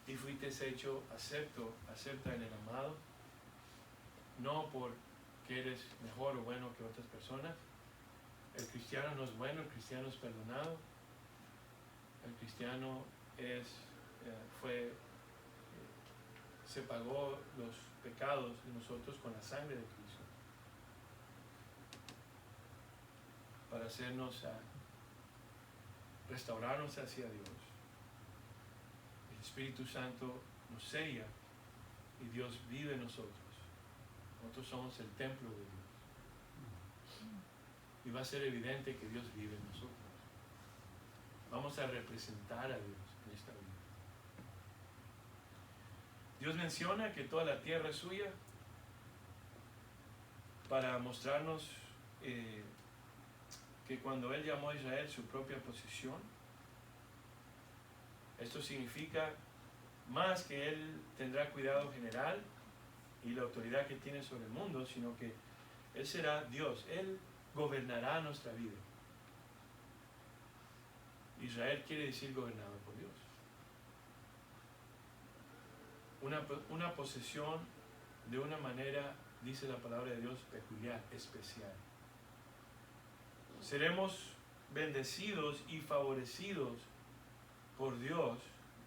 Y fuiste hecho acepta en el amado. no porque eres mejor o bueno que otras personas. El cristiano no es bueno, el cristiano es perdonado. El cristiano se pagó los pecados de nosotros con la sangre de Cristo para restaurarnos hacia Dios. El Espíritu Santo nos sella y Dios vive en nosotros. Nosotros somos el templo de Dios. Y va a ser evidente que Dios vive en nosotros. Vamos a representar a Dios en esta vida. Dios menciona que toda la tierra es suya para mostrarnos que cuando Él llamó a Israel su propia posesión, esto significa más que Él tendrá cuidado general y la autoridad que tiene sobre el mundo, sino que Él será Dios, Él gobernará nuestra vida. Israel quiere decir gobernado por Dios. Una posesión de una manera, dice la palabra de Dios, peculiar, especial. Seremos bendecidos y favorecidos por Dios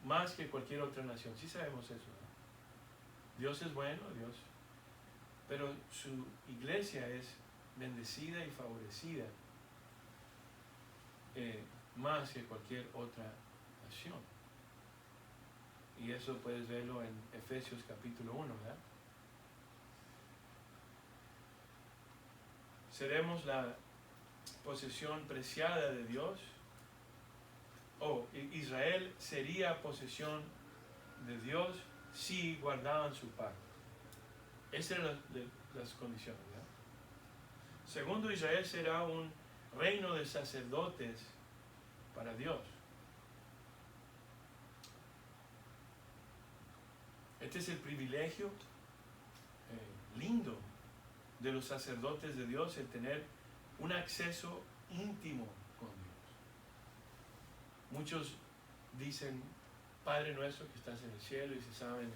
más que cualquier otra nación. Sí sabemos eso, ¿no? Dios es bueno, Dios, pero su iglesia es bendecida y favorecida más que cualquier otra nación. Y eso puedes verlo en Efesios capítulo 1, ¿verdad? Seremos la posesión preciada de Dios. Israel sería posesión de Dios si guardaban su pacto. Esas eran las condiciones, ¿verdad? Segundo, Israel será un reino de sacerdotes para Dios. Este es el privilegio lindo de los sacerdotes de Dios, el tener un acceso íntimo con Dios. Muchos dicen, Padre nuestro que estás en el cielo, y se saben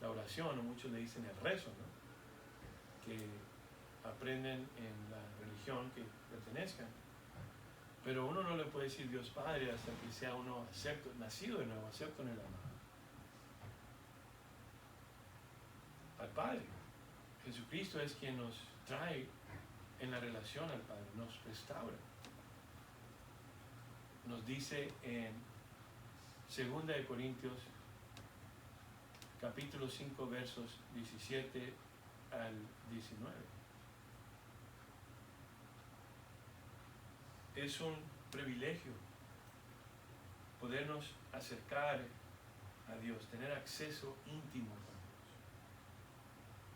la oración, o muchos le dicen el rezo, ¿no? Que aprenden en la religión que pertenezcan. Pero uno no le puede decir Dios Padre hasta que sea uno acepto, nacido de nuevo, acepto en el amado al Padre. Jesucristo es quien nos trae en la relación al Padre, nos restaura. Nos dice en 2 de Corintios capítulo 5 versos 17 al 19. Es un privilegio podernos acercar a Dios, tener acceso íntimo con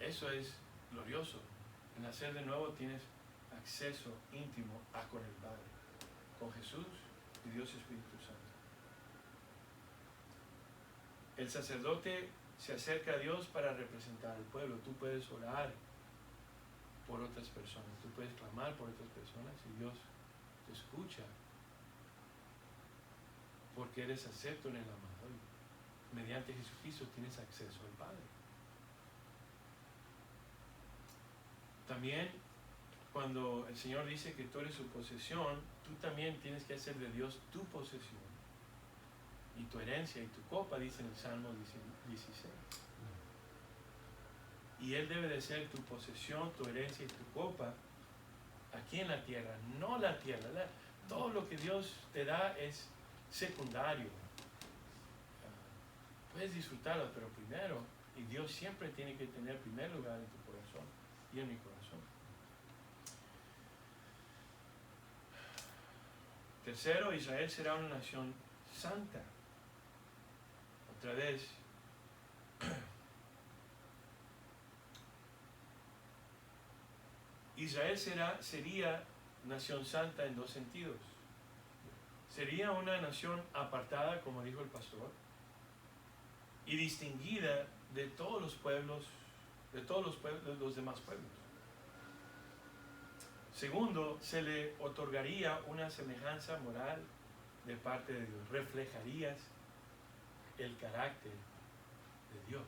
Dios. Eso es glorioso. En nacer de nuevo tienes acceso íntimo con el Padre, con Jesús y Dios Espíritu Santo. El sacerdote se acerca a Dios para representar al pueblo. Tú puedes orar por otras personas, tú puedes clamar por otras personas y Dios te escucha porque eres acepto en el amado y mediante Jesucristo tienes acceso al Padre. También cuando el Señor dice que tú eres su posesión, tú también tienes que hacer de Dios tu posesión y tu herencia y tu copa, dice en el Salmo 16. Y Él debe de ser tu posesión, tu herencia y tu copa aquí en la tierra, no la tierra. Todo lo que Dios te da es secundario. Puedes disfrutarlo, pero primero, y Dios siempre tiene que tener primer lugar en tu corazón y en mi corazón. Tercero, Israel será una nación santa. Otra vez, Israel sería nación santa en dos sentidos. Sería una nación apartada, como dijo el pastor, y distinguida de todos los pueblos, de los demás pueblos. Segundo, se le otorgaría una semejanza moral de parte de Dios. Reflejarías el carácter de Dios.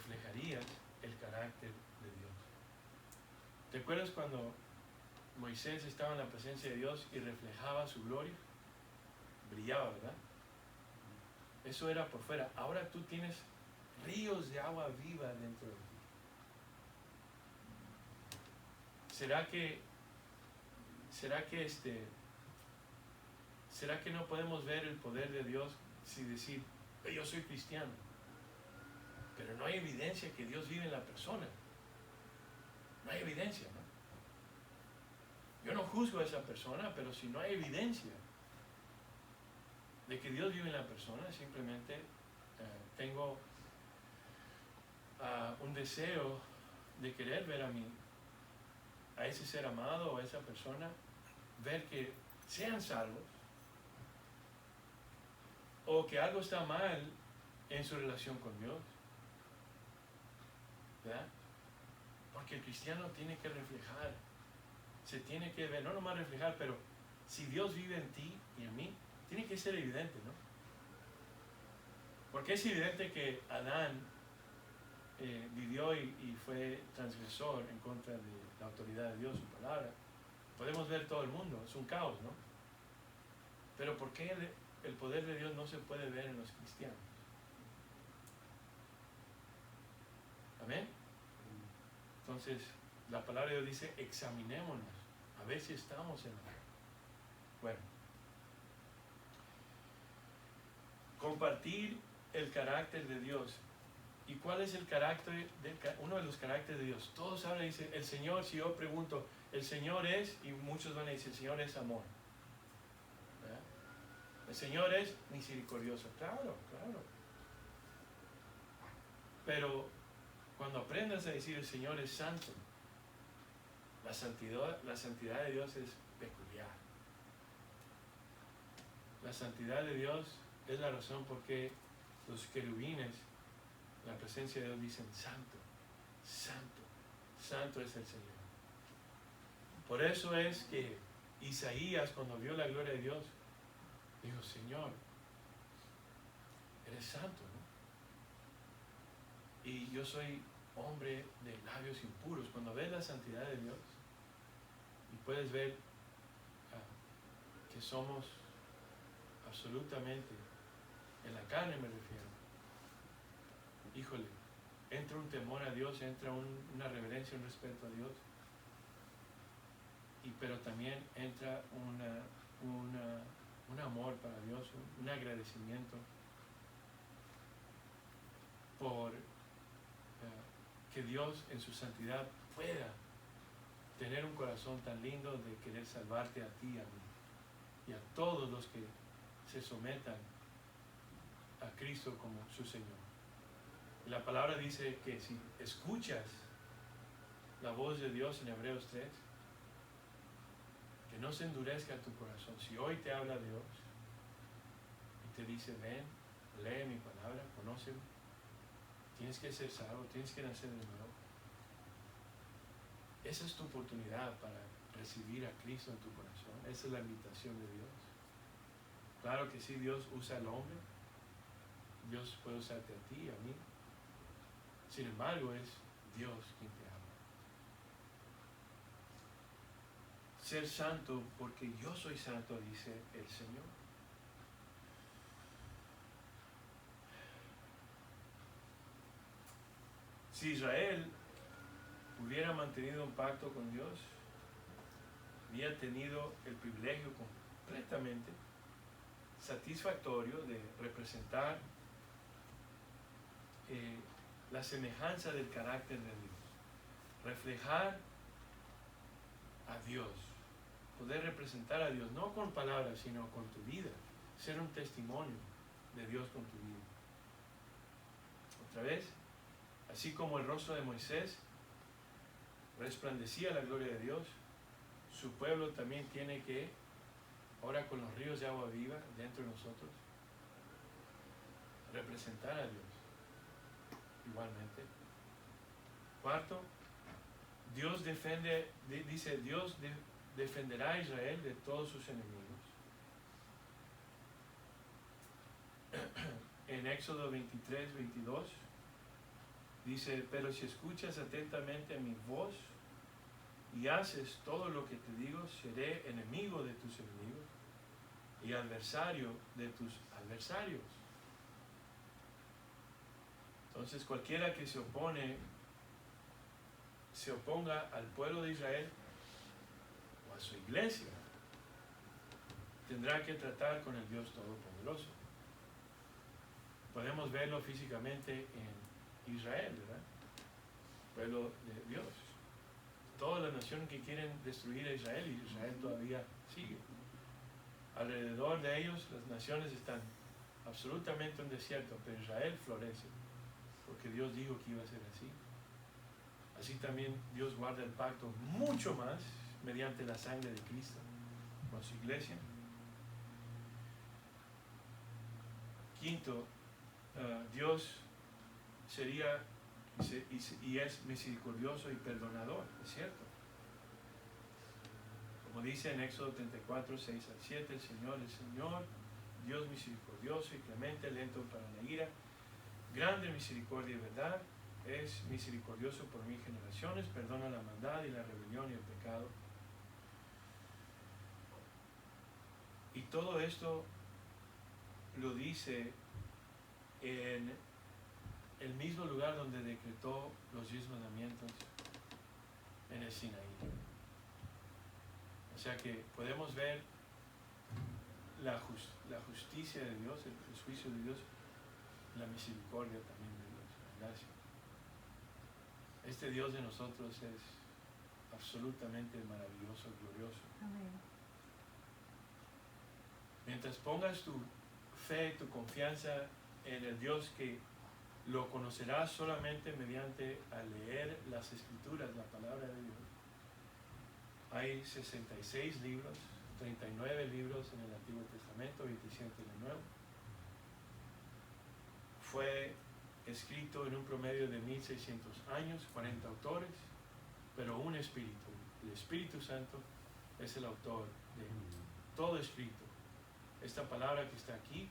reflejarías el carácter de Dios. ¿Te acuerdas cuando Moisés estaba en la presencia de Dios y reflejaba su gloria? Brillaba, ¿verdad? Eso era por fuera. Ahora tú tienes ríos de agua viva dentro de ti. ¿Será que no podemos ver el poder de Dios si decir, yo soy cristiano, pero no hay evidencia que Dios vive en la persona? No hay evidencia, ¿no? Yo no juzgo a esa persona, pero si no hay evidencia de que Dios vive en la persona, simplemente tengo un deseo de querer ver a ese ser amado o a esa persona, ver que sean salvos, o que algo está mal en su relación con Dios, ¿verdad? Porque el cristiano tiene que reflejar, se tiene que ver, no nomás reflejar, pero si Dios vive en ti y en mí, tiene que ser evidente, ¿no? Porque es evidente que Adán vivió y fue transgresor en contra de la autoridad de Dios, su palabra. Podemos ver todo el mundo, es un caos, ¿no? Pero ¿por qué el poder de Dios no se puede ver en los cristianos? ¿Amén? Entonces, la palabra de Dios dice, examinémonos, a ver si estamos en la... Bueno, compartir el carácter de Dios. ¿Y cuál es el carácter, uno de los caracteres de Dios? Todos hablan y dicen, el Señor, si yo pregunto, el Señor es, y muchos van a decir, el Señor es amor. ¿Verdad? El Señor es misericordioso. Claro, claro. Pero cuando aprendas a decir el Señor es santo, la santidad de Dios es peculiar. La santidad de Dios es la razón por qué los querubines, la presencia de Dios, dicen santo, santo, santo es el Señor. Por eso es que Isaías, cuando vio la gloria de Dios, dijo, Señor, eres santo, ¿no? Y yo soy hombre de labios impuros. Cuando ves la santidad de Dios y puedes ver que somos absolutamente, en la carne me refiero, híjole, entra un temor a Dios, entra una reverencia, un respeto a Dios, pero también entra un amor para Dios, un agradecimiento por que Dios en su santidad pueda tener un corazón tan lindo de querer salvarte a ti y a mí y a todos los que se sometan a Cristo como su Señor. La palabra dice que si escuchas la voz de Dios en Hebreos 3, que no se endurezca tu corazón. Si hoy te habla Dios y te dice, ven, lee mi palabra, conóceme, tienes que ser salvo, tienes que nacer de nuevo. Esa es tu oportunidad para recibir a Cristo en tu corazón. Esa es la invitación de Dios. Claro que sí, Dios usa al hombre, Dios puede usarte a ti y a mí. Sin embargo, es Dios quien te ama. Ser santo porque yo soy santo, dice el Señor. Si Israel hubiera mantenido un pacto con Dios, había tenido el privilegio completamente satisfactorio de representar la semejanza del carácter de Dios, reflejar a Dios, poder representar a Dios, no con palabras, sino con tu vida, ser un testimonio de Dios con tu vida. Otra vez, así como el rostro de Moisés resplandecía la gloria de Dios, su pueblo también tiene que, ahora con los ríos de agua viva dentro de nosotros, representar a Dios igualmente. Cuarto, Dios defiende, dice Dios defenderá a Israel de todos sus enemigos. En Éxodo 23, 22 Dice, pero si escuchas atentamente mi voz y haces todo lo que te digo, seré enemigo de tus enemigos y adversario de tus adversarios. Entonces cualquiera que se oponga al pueblo de Israel o a su iglesia, tendrá que tratar con el Dios Todopoderoso. Podemos verlo físicamente en Israel, ¿verdad? Pueblo de Dios. Toda la nación que quieren destruir a Israel, y Israel todavía sigue. Alrededor de ellos las naciones están absolutamente en desierto, pero Israel florece, porque Dios dijo que iba a ser así. Así también Dios guarda el pacto mucho más mediante la sangre de Cristo con su iglesia. Quinto, Dios sería y es misericordioso y perdonador, ¿es cierto? Como dice en Éxodo 34, 6 al 7, el Señor, Dios misericordioso y clemente, lento para la ira, grande misericordia y verdad, es misericordioso por 1000 generaciones, perdona la maldad y la rebelión y el pecado. Y todo esto lo dice en el mismo lugar donde decretó los 10 mandamientos en el Sinaí. O sea que podemos ver la justicia de Dios, el juicio de Dios, la misericordia también de Dios, la gracia. Este Dios de nosotros es absolutamente maravilloso, glorioso. Amén. Mientras pongas tu fe, tu confianza en el Dios que lo conocerás solamente mediante al leer las Escrituras, la palabra de Dios. Hay 66 libros, 39 libros en el Antiguo Testamento, 27 en el Nuevo. Fue escrito en un promedio de 1600 años, 40 autores, pero un espíritu. El Espíritu Santo es el autor de todo escrito. Esta palabra que está aquí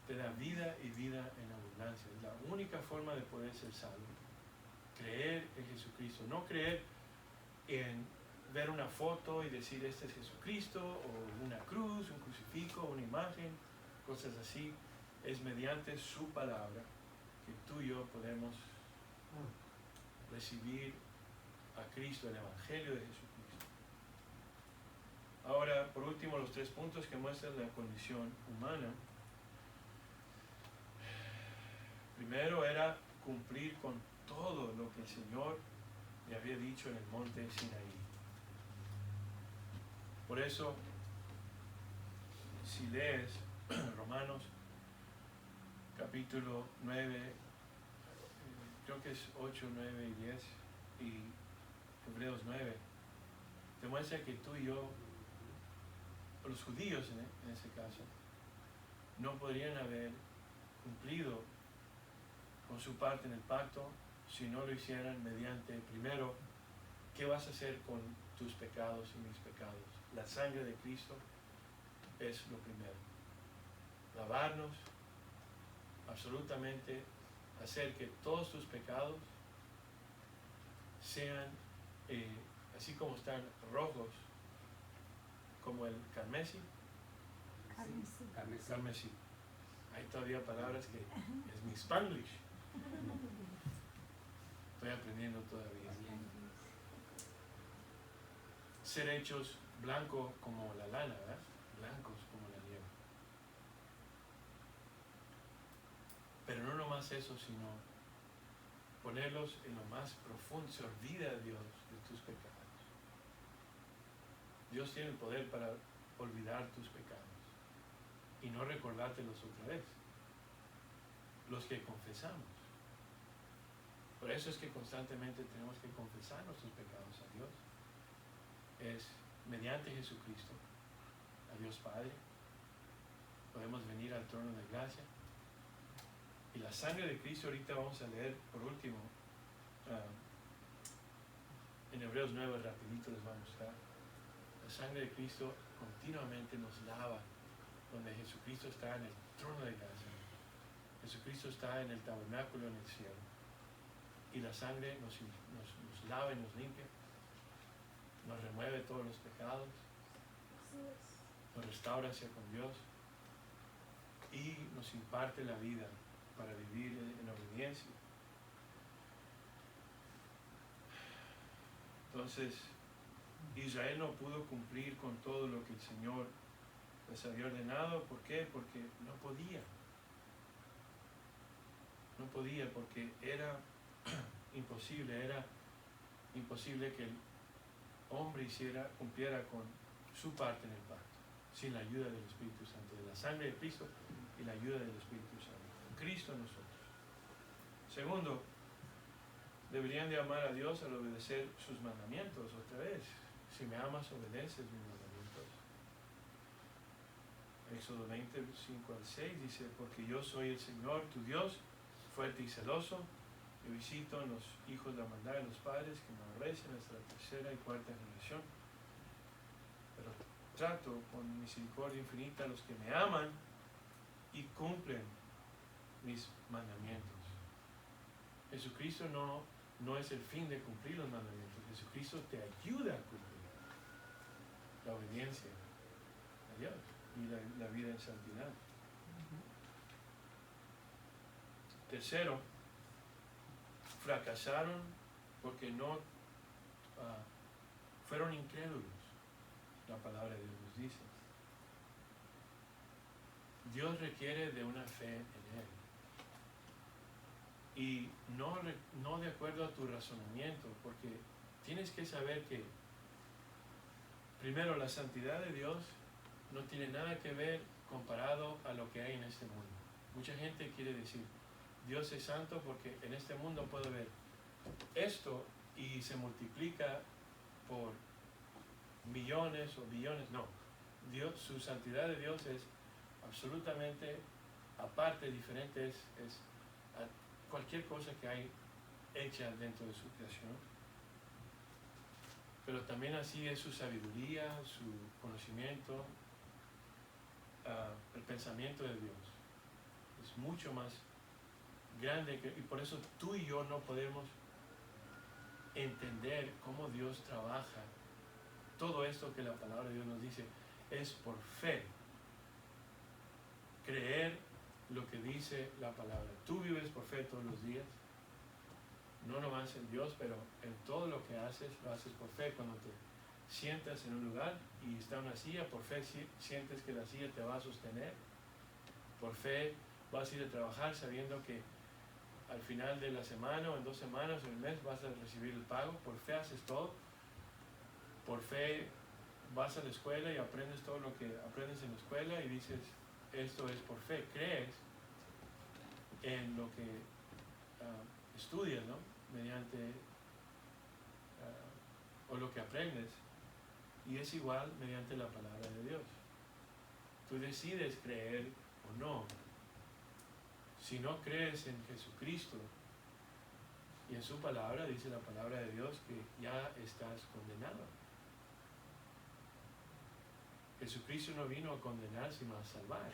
te da vida y vida en abundancia. Es la única forma de poder ser salvo. Creer en Jesucristo. No creer en ver una foto y decir este es Jesucristo, o una cruz, un crucifijo, una imagen, cosas así. Es mediante su palabra que tú y yo podemos recibir a Cristo, el Evangelio de Jesucristo. Ahora, por último, los 3 puntos que muestran la condición humana. Primero era cumplir con todo lo que el Señor le había dicho en el monte Sinaí. Por eso, si lees Romanos capítulo 9, creo que es 8, 9 y 10, y Hebreos 9, te muestra que tú y yo, los judíos en ese caso, no podrían haber cumplido con su parte en el pacto si no lo hicieran mediante, primero, ¿qué vas a hacer con tus pecados y mis pecados? La sangre de Cristo es lo primero. Lavarnos, absolutamente, hacer que todos tus pecados sean, así como están rojos, como el carmesí. Carmesí. Hay todavía palabras que es mi Spanglish. Estoy aprendiendo todavía. Ser hechos blancos como la lana, ¿verdad? Blancos como la nieve. Pero no nomás eso, sino ponerlos en lo más profundo. Se olvida Dios de tus pecados. Dios tiene el poder para olvidar tus pecados y no recordártelos otra vez. Los que confesamos. Por eso es que constantemente tenemos que confesar nuestros pecados a Dios. Es mediante Jesucristo, a Dios Padre, podemos venir al trono de gracia. Y la sangre de Cristo, ahorita vamos a leer por último, en Hebreos 9, rapidito les voy a mostrar. La sangre de Cristo continuamente nos lava, donde Jesucristo está en el trono de gracia. Jesucristo está en el tabernáculo en el cielo. y la sangre nos lava y nos limpia, nos remueve todos los pecados, nos restaura hacia con Dios y nos imparte la vida para vivir en obediencia. Entonces, Israel no pudo cumplir con todo lo que el Señor les había ordenado. ¿Por qué? Porque no podía. No podía, porque era imposible que el hombre cumpliera con su parte en el pacto, sin la ayuda del Espíritu Santo, de la sangre de Cristo y la ayuda del Espíritu Santo. Cristo en nosotros. Segundo, deberían de amar a Dios al obedecer sus mandamientos. Otra vez, si me amas, obedeces mis mandamientos. Éxodo 20, 5 al 6 dice: porque yo soy el Señor, tu Dios, fuerte y celoso. Yo visito a los hijos la maldad de los padres que me aborrecen hasta la tercera y cuarta generación. Pero trato con misericordia infinita a los que me aman y cumplen mis mandamientos. Jesucristo no es el fin de cumplir los mandamientos. Jesucristo te ayuda a cumplir la obediencia a Dios y la vida en santidad. Tercero, fracasaron porque no fueron incrédulos. La palabra de Dios nos dice. Dios requiere de una fe en Él. Y no de acuerdo a tu razonamiento, porque tienes que saber que, primero, la santidad de Dios no tiene nada que ver comparado a lo que hay en este mundo. Mucha gente quiere decir, Dios es santo porque en este mundo puedo ver esto y se multiplica por millones o billones. No, su santidad de Dios es absolutamente aparte, diferente, es a cualquier cosa que hay hecha dentro de su creación. Pero también así es su sabiduría, su conocimiento, el pensamiento de Dios. Es mucho más grande y por eso tú y yo no podemos entender cómo Dios trabaja. Todo esto que la palabra de Dios nos dice es por fe. Creer lo que dice la palabra. Tú vives por fe todos los días. No nomás en Dios, pero en todo lo que haces, lo haces por fe. Cuando te sientas en un lugar y está una silla, por fe sientes que la silla te va a sostener. Por fe vas a ir a trabajar sabiendo que al final de la semana o en 2 semanas o en el mes vas a recibir el pago. Por fe haces todo. Por fe vas a la escuela y aprendes todo lo que aprendes en la escuela y dices, esto es por fe. Crees en lo que estudias, ¿no? Mediante o lo que aprendes, y es igual mediante la palabra de Dios. Tú decides creer o no. Si no crees en Jesucristo y en su palabra, dice la palabra de Dios que ya estás condenado. Jesucristo no vino a condenar sino a salvar.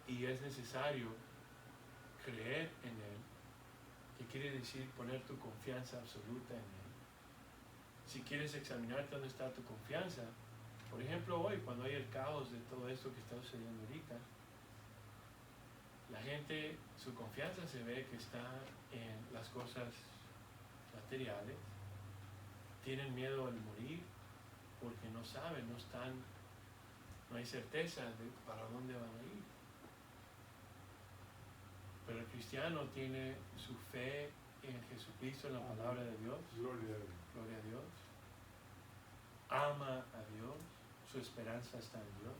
Y es necesario creer en Él, que quiere decir poner tu confianza absoluta en Él. Si quieres examinar dónde está tu confianza, por ejemplo hoy, cuando hay el caos de todo esto que está sucediendo ahorita, la gente, su confianza se ve que está en las cosas materiales, tienen miedo al morir porque no saben, no hay certeza de para dónde van a ir. Pero el cristiano tiene su fe en Jesucristo, en la palabra de Dios. Gloria a Dios. Gloria a Dios. Ama a Dios. Su esperanza está en Dios.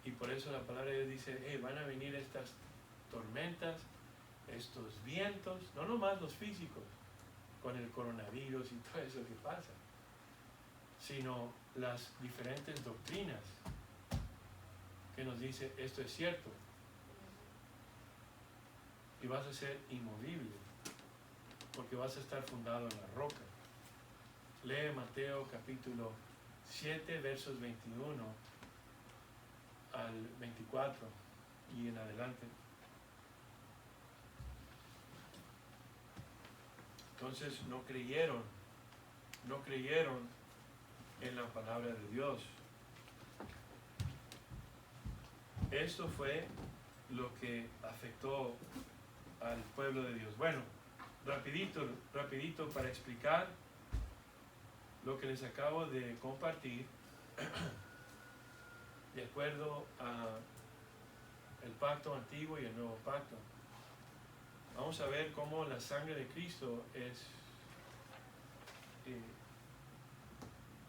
Y por eso la palabra de Dios dice, van a venir estas tormentas, estos vientos, no nomás los físicos, con el coronavirus y todo eso que pasa, sino las diferentes doctrinas que nos dice, esto es cierto. Y vas a ser inmovible, porque vas a estar fundado en la roca. Lee Mateo capítulo 7, versos 21 al 24 y en adelante. Entonces no creyeron en la palabra de Dios. Esto fue lo que afectó al pueblo de Dios. Bueno, rapidito para explicar lo que les acabo de compartir de acuerdo a el pacto antiguo y el nuevo pacto. Vamos a ver cómo la sangre de Cristo es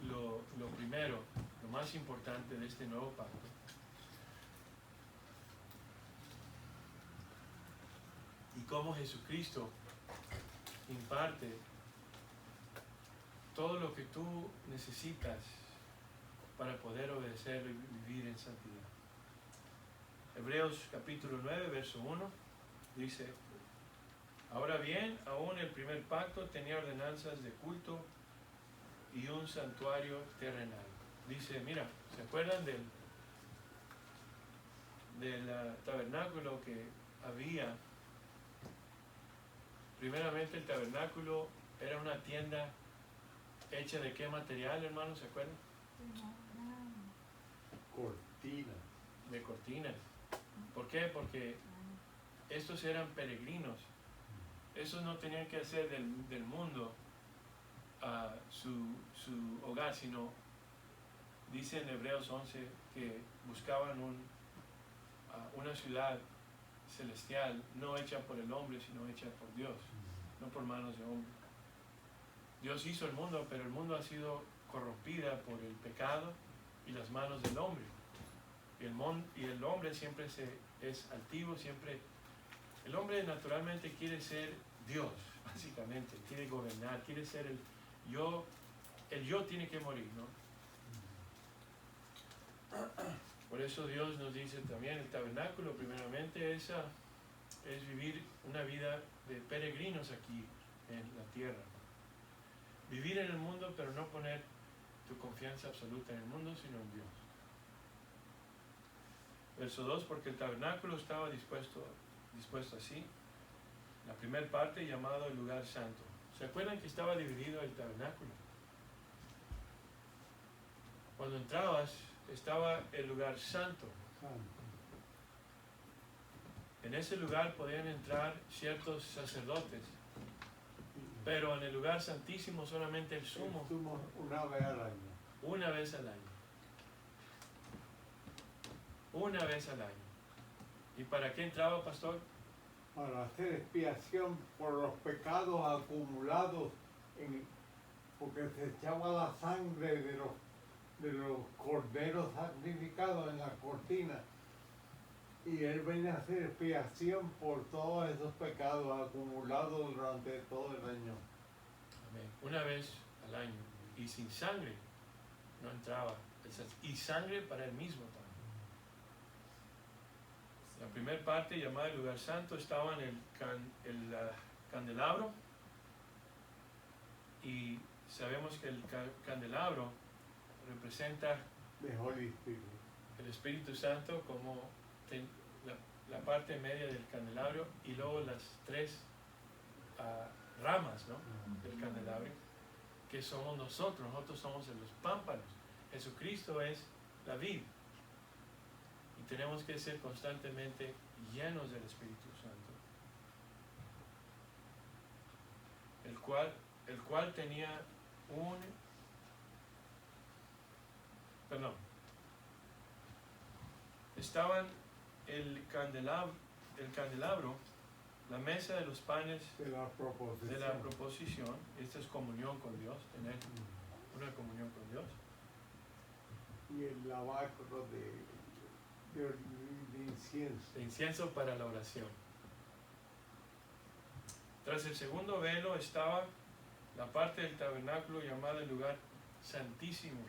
lo primero, lo más importante de este nuevo pacto. Y cómo Jesucristo imparte todo lo que tú necesitas para poder obedecerlo y vivir en santidad. Hebreos capítulo 9, verso 1, dice: ahora bien, aún el primer pacto tenía ordenanzas de culto y un santuario terrenal. Dice, mira, ¿se acuerdan del tabernáculo que había? Primeramente el tabernáculo era una tienda hecha de qué material, hermanos, ¿se acuerdan? Cortina. De cortinas. ¿Por qué? Porque estos eran peregrinos. Esos no tenían que hacer del mundo su hogar, sino dice en Hebreos 11 que buscaban una ciudad celestial, no hecha por el hombre, sino hecha por Dios, no por manos de hombre. Dios hizo el mundo, pero el mundo ha sido corrompida por el pecado y las manos del hombre. Y el hombre siempre es altivo, siempre. El hombre naturalmente quiere ser Dios, básicamente, quiere gobernar, quiere ser el yo tiene que morir, ¿no? Por eso Dios nos dice también, el tabernáculo primeramente es vivir una vida de peregrinos aquí en la tierra. Vivir en el mundo, pero no poner tu confianza absoluta en el mundo, sino en Dios. Verso 2, porque el tabernáculo estaba dispuesto así. La primera parte llamado el lugar santo. ¿Se acuerdan que estaba dividido el tabernáculo? Cuando entrabas, estaba el lugar santo. En ese lugar podían entrar ciertos sacerdotes, pero en el lugar santísimo solamente el sumo. Una vez al año. Una vez al año. Una vez al año. ¿Y para qué entraba, pastor? Para hacer expiación por los pecados acumulados, porque se echaba la sangre de los corderos sacrificados en la cortina. Y él venía a hacer expiación por todos esos pecados acumulados durante todo el año. Amén. Una vez al año. Y sin sangre no entraba. Y sangre para él mismo también. La primera parte, llamada el lugar santo, estaba en el candelabro. Y sabemos que el candelabro representa el Espíritu Santo como la parte media del candelabro, y luego las tres ramas, ¿no?, del candelabro, que somos nosotros somos los pámpanos. Jesucristo es la vid, y tenemos que ser constantemente llenos del Espíritu Santo, el cual tenía estaban el candelabro, la mesa de los panes de la proposición. Esta es comunión con Dios, tener una comunión con Dios. Y el lavacro de incienso. De incienso para la oración. Tras el segundo velo estaba la parte del tabernáculo llamada el lugar santísimo,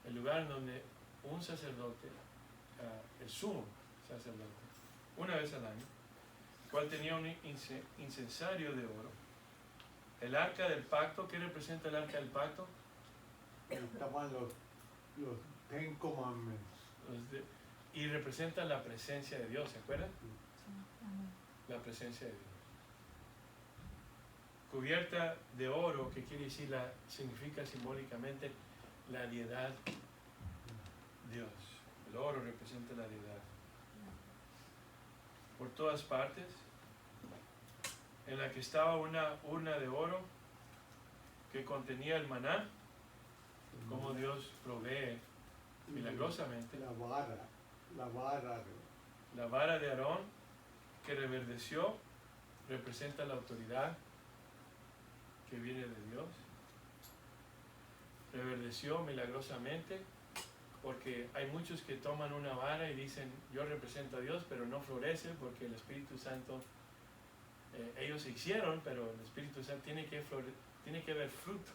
el lugar donde un sacerdote, el sumo sacerdote, una vez al año, el cual tenía un incensario de oro. El arca del pacto. ¿Qué representa el arca del pacto? Estaban los Ten Commandments. Y representa la presencia de Dios, ¿se acuerdan? La presencia de Dios. cubierta de oro, que quiere decir, significa simbólicamente la deidad Dios. El oro representa la deidad. Por todas partes, en la que estaba una urna de oro que contenía el maná, como Dios provee milagrosamente. La vara de Aarón, que reverdeció, representa la autoridad que viene de Dios. Reverdeció milagrosamente, porque hay muchos que toman una vara y dicen, yo represento a Dios, pero no florece porque el Espíritu Santo, ellos se hicieron, pero el Espíritu Santo tiene que haber fruto.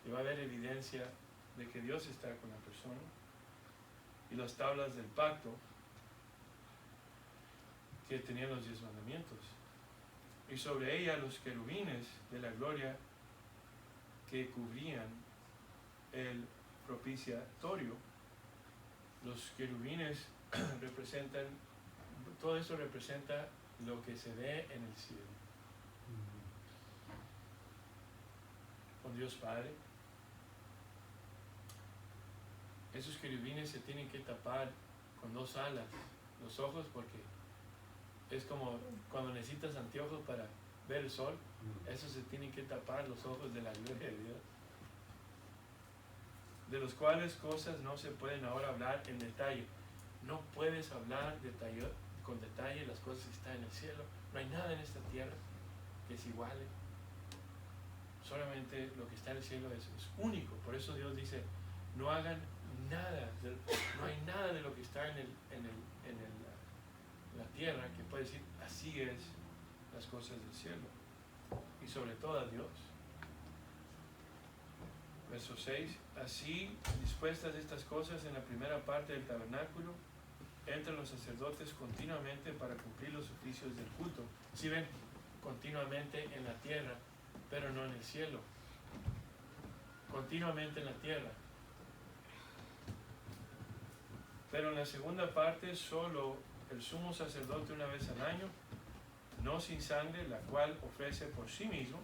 Y va a haber evidencia de que Dios está con la persona. Y las tablas del pacto que tenían los 10 mandamientos. Y sobre ella los querubines de la gloria que cubrían el propiciatorio. Los querubines representan, todo eso representa lo que se ve en el cielo. Con Dios Padre. Esos querubines se tienen que tapar con 2 alas, los ojos, porque es como cuando necesitas anteojos para ver el sol. Eso se tienen que tapar los ojos de la gloria de Dios, de los cuales cosas no se pueden ahora hablar en detalle. No puedes hablar con detalle las cosas que están en el cielo. No hay nada en esta tierra que se iguale. Solamente lo que está en el cielo es único. Por eso Dios dice, no hagan nada, no hay nada de lo que está en la tierra que puede decir, así es las cosas del cielo. Y sobre todo a Dios. Verso 6, así dispuestas estas cosas en la primera parte del tabernáculo, entran los sacerdotes continuamente para cumplir los oficios del culto. Si ven, continuamente en la tierra, pero no en el cielo. Continuamente en la tierra. Pero en la segunda parte, solo el sumo sacerdote una vez al año, no sin sangre, la cual ofrece por sí mismo.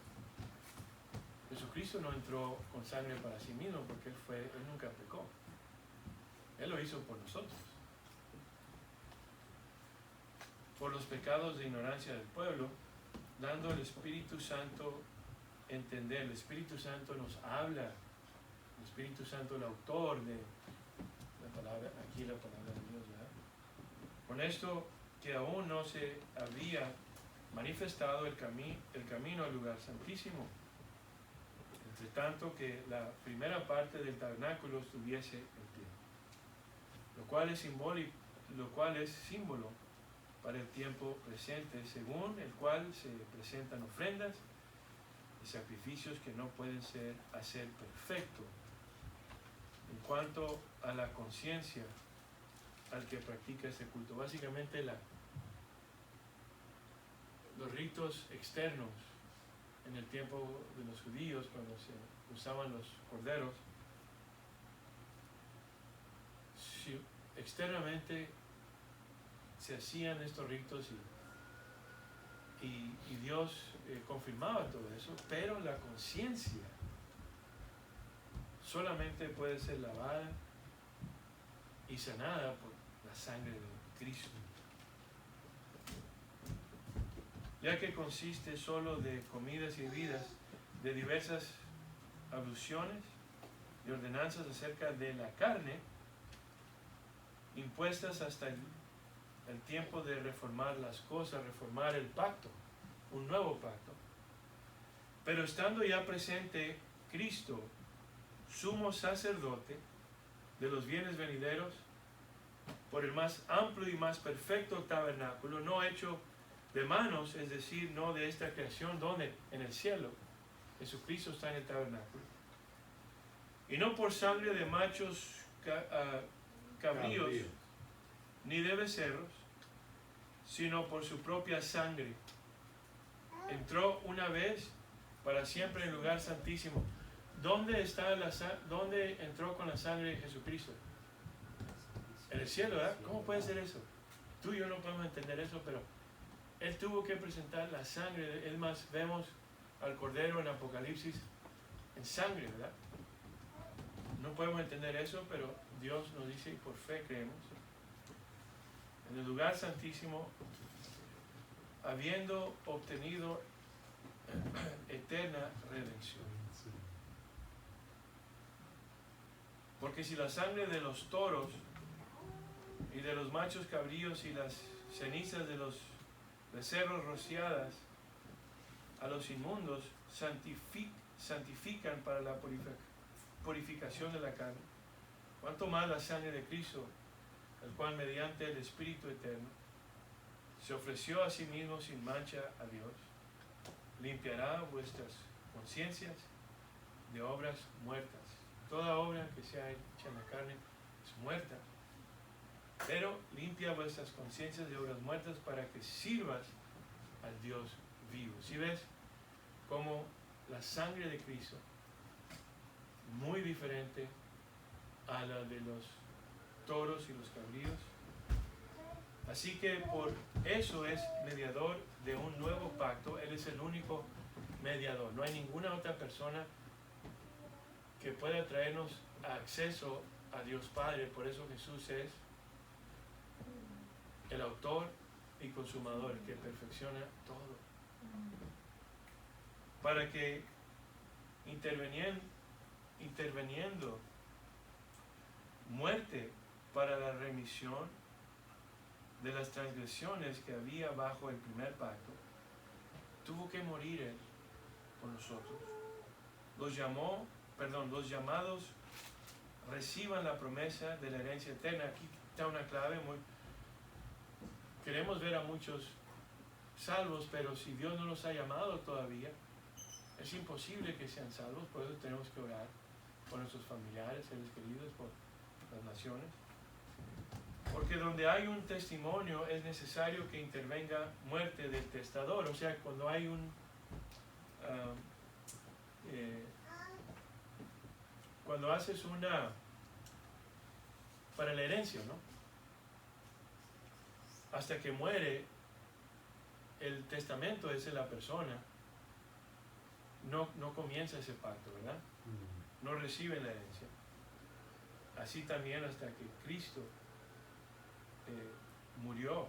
Jesucristo no entró con sangre para sí mismo, porque Él nunca pecó. Él lo hizo por nosotros. Por los pecados de ignorancia del pueblo, dando al Espíritu Santo entender. El Espíritu Santo nos habla. El Espíritu Santo, el autor de la palabra, aquí la palabra de Dios, ¿verdad? Con esto que aún no se había manifestado el camino al lugar santísimo, entre tanto que la primera parte del tabernáculo estuviese en pie, lo cual es símbolo para el tiempo presente, según el cual se presentan ofrendas y sacrificios que no pueden hacer perfecto en cuanto a la conciencia al que practica este culto. Básicamente los ritos externos en el tiempo de los judíos, cuando se usaban los corderos, externamente se hacían estos ritos y Dios confirmaba todo eso, pero la conciencia solamente puede ser lavada y sanada por la sangre de Cristo, ya que consiste solo de comidas y bebidas, de diversas abluciones y ordenanzas acerca de la carne, impuestas hasta el tiempo de reformar las cosas, reformar el pacto, un nuevo pacto. Pero estando ya presente Cristo, sumo sacerdote de los bienes venideros, por el más amplio y más perfecto tabernáculo, no hecho de manos, es decir, no de esta creación, donde en el cielo Jesucristo está en el tabernáculo, y no por sangre de machos cabríos ni de becerros, sino por su propia sangre. Entró una vez para siempre en el lugar santísimo. ¿Dónde entró con la sangre de Jesucristo? En el cielo, ¿verdad? ¿Cómo puede ser eso? Tú y yo no podemos entender eso, pero Él tuvo que presentar la sangre. Es más, vemos al Cordero en Apocalipsis en sangre, ¿verdad? No podemos entender eso, pero Dios nos dice y por fe creemos. En el lugar santísimo, habiendo obtenido eterna redención. Porque si la sangre de los toros y de los machos cabríos y las cenizas de los becerros rociadas a los inmundos santifican para la purificación de la carne, cuanto más la sangre de Cristo, el cual mediante el Espíritu Eterno se ofreció a sí mismo sin mancha a Dios, limpiará vuestras conciencias de obras muertas. Toda obra que sea hecha en la carne es muerta, pero limpia vuestras conciencias de obras muertas para que sirvas al Dios vivo. ¿Sí ves cómo la sangre de Cristo, muy diferente a la de los toros y los cabríos? Así que por eso es mediador de un nuevo pacto. Él es el único mediador. No hay ninguna otra persona que pueda traernos acceso a Dios Padre. Por eso Jesús es el autor y consumador, que perfecciona todo. Para que interviniendo muerte para la remisión de las transgresiones que había bajo el primer pacto, tuvo que morir Él por nosotros. Los llamados reciban la promesa de la herencia eterna. Aquí está una clave muy... Queremos ver a muchos salvos, pero si Dios no los ha llamado todavía, es imposible que sean salvos. Por eso tenemos que orar por nuestros familiares, seres queridos, por las naciones. Porque donde hay un testimonio es necesario que intervenga muerte del testador. O sea, cuando hay cuando haces para la herencia, ¿no? Hasta que muere el testamento es de la persona, no comienza ese pacto, ¿verdad? No recibe la herencia. Así también hasta que Cristo murió,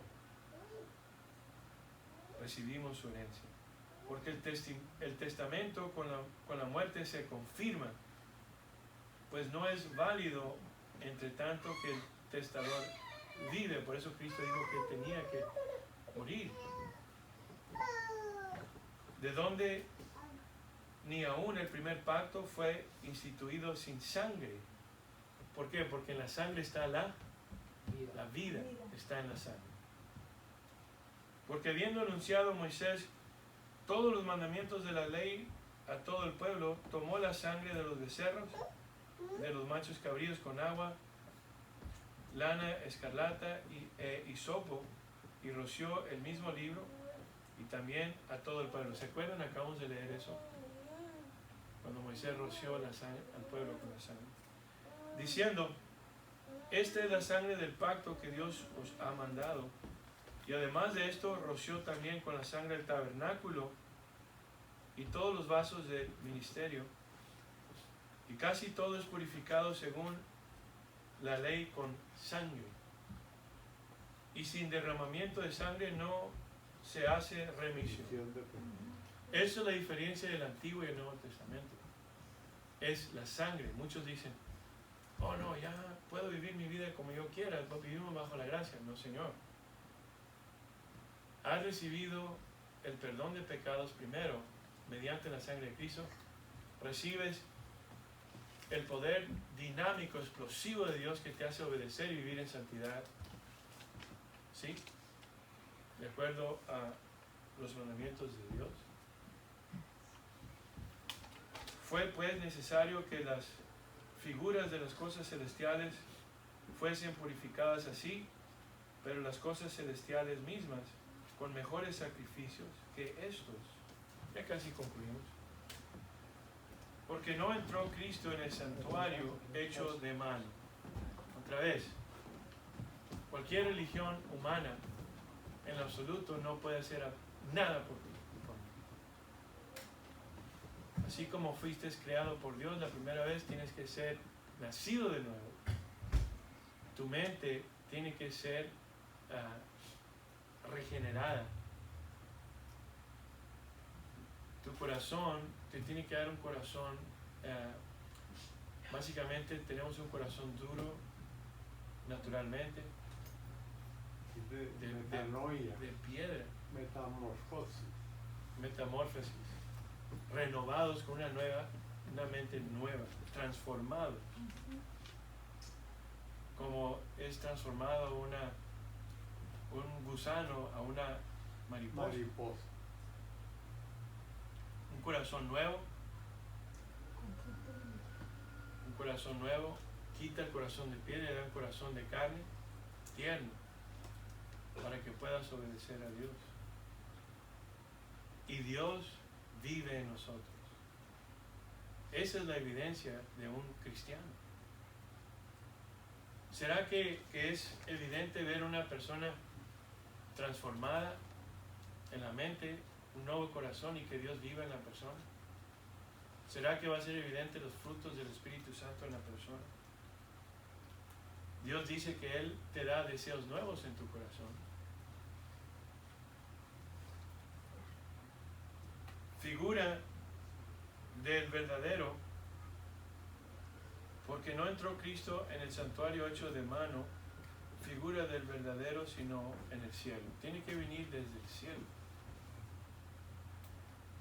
recibimos su herencia. Porque el testamento con la muerte se confirma, pues no es válido entre tanto que el testador vive. Por eso Cristo dijo que tenía que morir. De donde ni aún el primer pacto fue instituido sin sangre. ¿Por qué? Porque en la sangre está la vida, está en la sangre. Porque habiendo anunciado Moisés todos los mandamientos de la ley a todo el pueblo, tomó la sangre de los becerros, de los machos cabríos con agua, lana escarlata y hisopo, y roció el mismo libro y también a todo el pueblo. ¿Se acuerdan? Acabamos de leer eso, cuando Moisés roció la sangre al pueblo con la sangre, diciendo: esta es la sangre del pacto que Dios os ha mandado. Y además de esto, roció también con la sangre el tabernáculo y todos los vasos del ministerio. Y casi todo es purificado según la ley con sangre. Y sin derramamiento de sangre no se hace remisión. Esa es la diferencia del Antiguo y el Nuevo Testamento. Es la sangre. Muchos dicen: oh no, ya puedo vivir mi vida como yo quiera, vivimos bajo la gracia. No, Señor. Has recibido el perdón de pecados primero mediante la sangre de Cristo. Recibes el poder dinámico, explosivo de Dios que te hace obedecer y vivir en santidad, ¿sí? De acuerdo a los mandamientos de Dios. Fue pues necesario que las figuras de las cosas celestiales fuesen purificadas así, pero las cosas celestiales mismas con mejores sacrificios que estos. Ya casi concluimos. Porque no entró Cristo en el santuario hecho de mano. Otra vez, cualquier religión humana en lo absoluto no puede hacer nada por ti. Así como fuiste creado por Dios la primera vez, tienes que ser nacido de nuevo. Tu mente tiene que ser regenerada. Tu corazón te tiene que dar un corazón. Básicamente tenemos un corazón duro naturalmente, metanoia, de piedra, metamorfosis, renovados con una mente nueva, transformados, como es transformado un gusano a una mariposa. Un corazón nuevo, quita el corazón de piedra y da un corazón de carne, tierno, para que puedas obedecer a Dios. Y Dios vive en nosotros. Esa es la evidencia de un cristiano. ¿Será que es evidente ver una persona transformada en la mente, un nuevo corazón y que Dios viva en la persona? ¿Será que va a ser evidente los frutos del Espíritu Santo en la persona? Dios dice que Él te da deseos nuevos en tu corazón. Figura del verdadero, porque no entró Cristo en el santuario hecho de mano, figura del verdadero, sino en el cielo. Tiene que venir desde el cielo.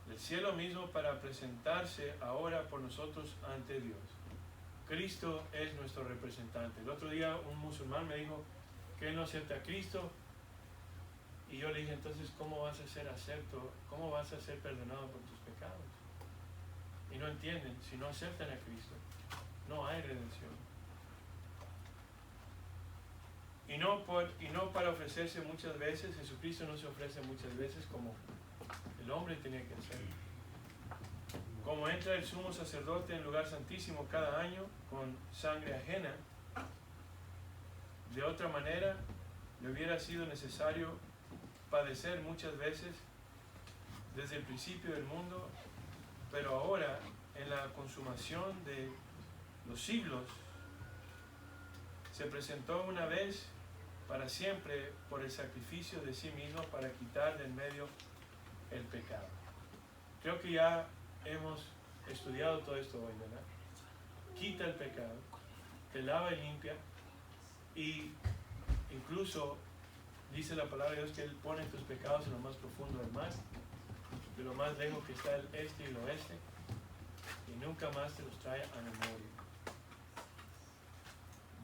Del cielo mismo para presentarse ahora por nosotros ante Dios. Cristo es nuestro representante. El otro día un musulmán me dijo que él no acepta a Cristo, y yo le dije, entonces, ¿cómo vas a ser acepto? ¿Cómo vas a ser perdonado por tus pecados? Y no entienden, si no aceptan a Cristo, no hay redención. Y no para ofrecerse muchas veces, Jesucristo no se ofrece muchas veces como el hombre tenía que hacerlo. Como entra el sumo sacerdote en el lugar santísimo cada año con sangre ajena, de otra manera le hubiera sido necesario padecer muchas veces desde el principio del mundo, pero ahora en la consumación de los siglos se presentó una vez para siempre por el sacrificio de sí mismo para quitar del medio el pecado. Creo que ya hemos estudiado todo esto hoy, ¿verdad? Quita el pecado, te lava y limpia, y incluso dice la palabra de Dios que Él pone tus pecados en lo más profundo del mar, de lo más lejos que está el este y el oeste, y nunca más te los trae a memoria.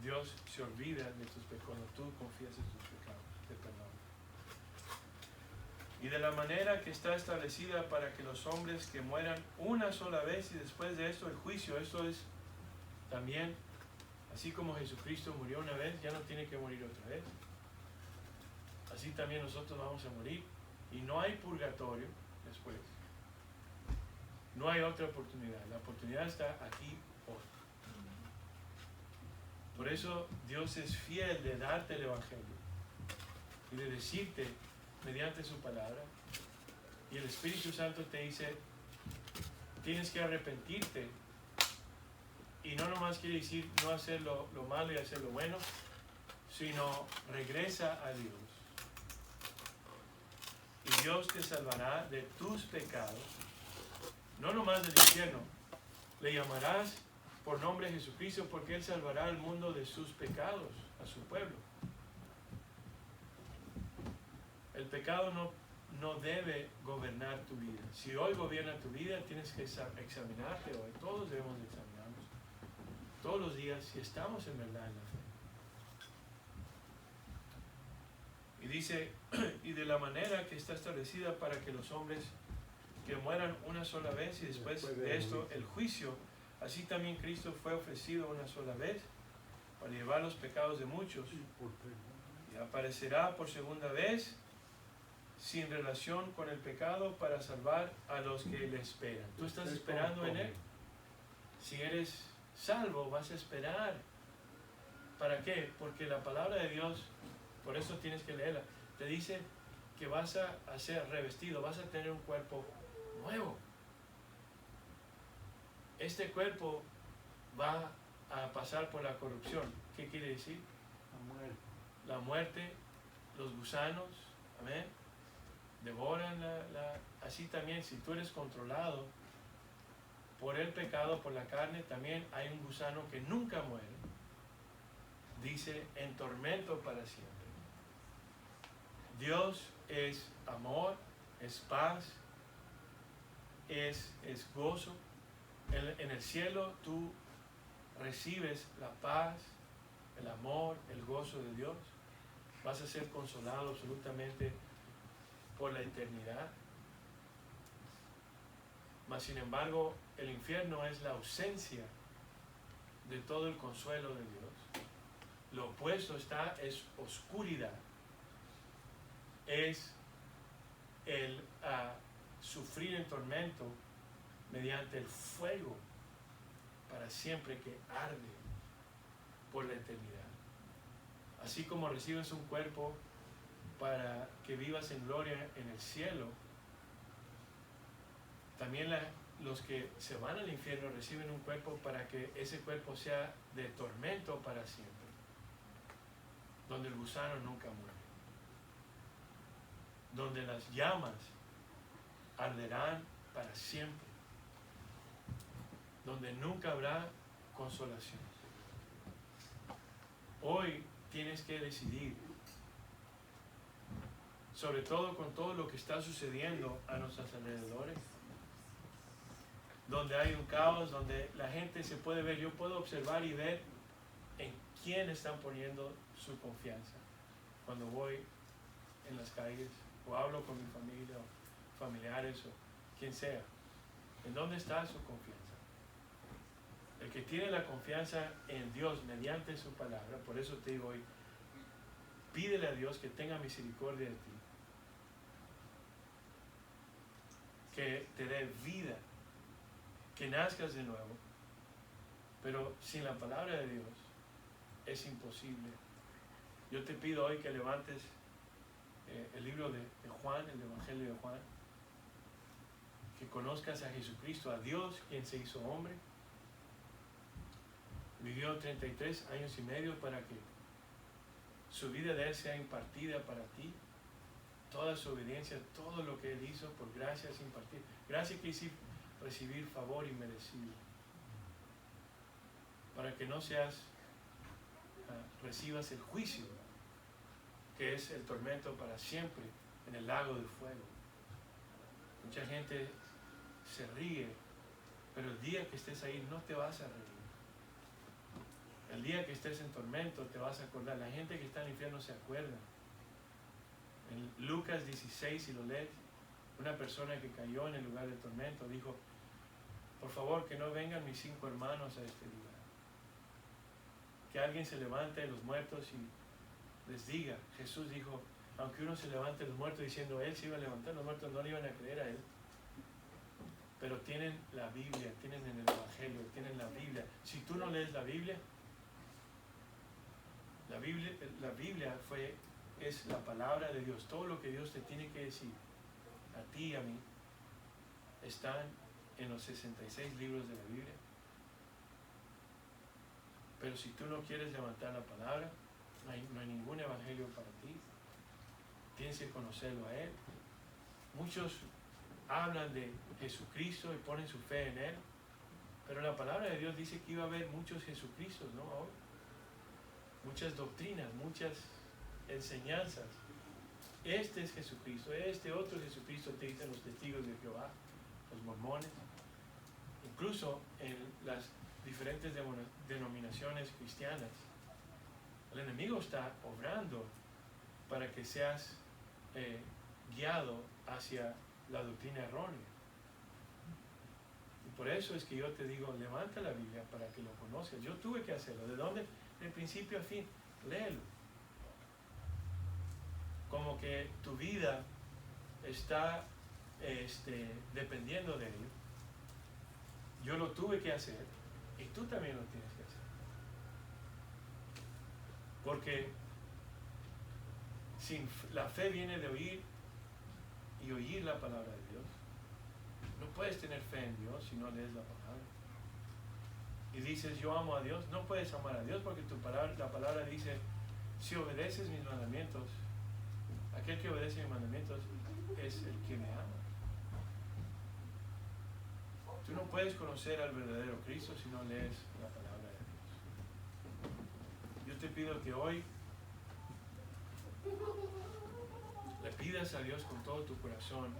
Dios se olvida de tus pecados cuando tú confiesas tus pecados, te perdona. Y de la manera que está establecida para que los hombres que mueran una sola vez y después de esto el juicio. Esto es también, así como Jesucristo murió una vez, ya no tiene que morir otra vez. Así también nosotros vamos a morir, y no hay purgatorio después. No hay otra oportunidad. La oportunidad está aquí hoy. Por eso Dios es fiel de darte el Evangelio y de decirte mediante su palabra, y el Espíritu Santo te dice, tienes que arrepentirte, y no nomás quiere decir no hacer lo malo y hacer lo bueno, sino regresa a Dios, y Dios te salvará de tus pecados, no nomás del infierno. Le llamarás por nombre de Jesucristo, porque Él salvará al mundo de sus pecados, a su pueblo. El pecado no debe gobernar tu vida. Si hoy gobierna tu vida, tienes que examinarte hoy. Todos debemos examinarnos todos los días si estamos en verdad en la fe. Y dice, y de la manera que está establecida para que los hombres que mueran una sola vez y después de esto el juicio, así también Cristo fue ofrecido una sola vez para llevar los pecados de muchos, y aparecerá por segunda vez sin relación con el pecado para salvar a los que le esperan. ¿Tú estás esperando en Él? Si eres salvo, vas a esperar. ¿Para qué? Porque la palabra de Dios, por eso tienes que leerla, te dice que vas a ser revestido, vas a tener un cuerpo nuevo. este cuerpo va a pasar por la corrupción. ¿Qué quiere decir? La muerte. La muerte, los gusanos, amén, devoran así también, si tú eres controlado por el pecado, por la carne, también hay un gusano que nunca muere. Dice, en tormento para siempre. Dios es amor, es paz, es gozo. En el cielo tú recibes la paz, el amor, el gozo de Dios. Vas a ser consolado absolutamente por la eternidad. Mas sin embargo, el infierno es la ausencia de todo el consuelo de Dios. Lo opuesto es oscuridad. Es el sufrir en tormento mediante el fuego para siempre que arde por la eternidad. Así como recibes un cuerpo para que vivas en gloria en el cielo, también los que se van al infierno reciben un cuerpo para que ese cuerpo sea de tormento para siempre, donde el gusano nunca muere, donde las llamas arderán para siempre, donde nunca habrá consolación. Hoy tienes que decidir, sobre todo con todo lo que está sucediendo a nuestros alrededores, donde hay un caos, donde la gente se puede ver, yo puedo observar y ver en quién están poniendo su confianza cuando voy en las calles o hablo con mi familia o familiares o quien sea. ¿En dónde está su confianza? El que tiene la confianza en Dios mediante su palabra, por eso te digo hoy, pídele a Dios que tenga misericordia de ti, que te dé vida, que nazcas de nuevo, pero sin la palabra de Dios es imposible. Yo te pido hoy que levantes el libro de Juan, el Evangelio de Juan, que conozcas a Jesucristo, a Dios quien se hizo hombre, vivió 33 años y medio para que su vida de Él sea impartida para ti, toda su obediencia, todo lo que Él hizo por gracia es impartir. Gracia quiere decir recibir favor inmerecido, para que no recibas el juicio, que es el tormento para siempre en el lago de fuego. Mucha gente se ríe, pero el día que estés ahí no te vas a reír. El día que estés en tormento te vas a acordar. La gente que está en el infierno se acuerda. En Lucas 16, si lo lees, una persona que cayó en el lugar de tormento dijo, por favor que no vengan mis 5 hermanos a este lugar. Que alguien se levante de los muertos y les diga. Jesús dijo, aunque uno se levante de los muertos diciendo Él se iba a levantar, los muertos no le iban a creer a Él. Pero tienen la Biblia, tienen en el Evangelio, tienen la Biblia. Si tú no lees la Biblia es la palabra de Dios. Todo lo que Dios te tiene que decir a ti y a mí están en los 66 libros de la Biblia. Pero si tú no quieres levantar la palabra, no hay ningún evangelio para ti. Tienes que conocerlo a Él. Muchos hablan de Jesucristo y ponen su fe en Él, pero la palabra de Dios dice que iba a haber muchos Jesucristos, ¿no? Ahora, muchas doctrinas, muchas enseñanzas. Este es Jesucristo, este otro Jesucristo, te dicen los testigos de Jehová, los mormones. Incluso en las diferentes denominaciones cristianas, el enemigo está obrando para que seas guiado hacia la doctrina errónea. Y por eso es que yo te digo, levanta la Biblia para que lo conozcas. Yo tuve que hacerlo. ¿De dónde? De principio a fin. Léelo. Como que tu vida está dependiendo de ello. Yo lo tuve que hacer y tú también lo tienes que hacer. Porque la fe viene de oír y oír la palabra de Dios. No puedes tener fe en Dios si no lees la palabra. y dices yo amo a Dios, no puedes amar a Dios porque la palabra dice, si obedeces mis mandamientos, aquel que obedece mis mandamientos es el que me ama. Tú no puedes conocer al verdadero Cristo si no lees la palabra de Dios. Yo te pido que hoy le pidas a Dios con todo tu corazón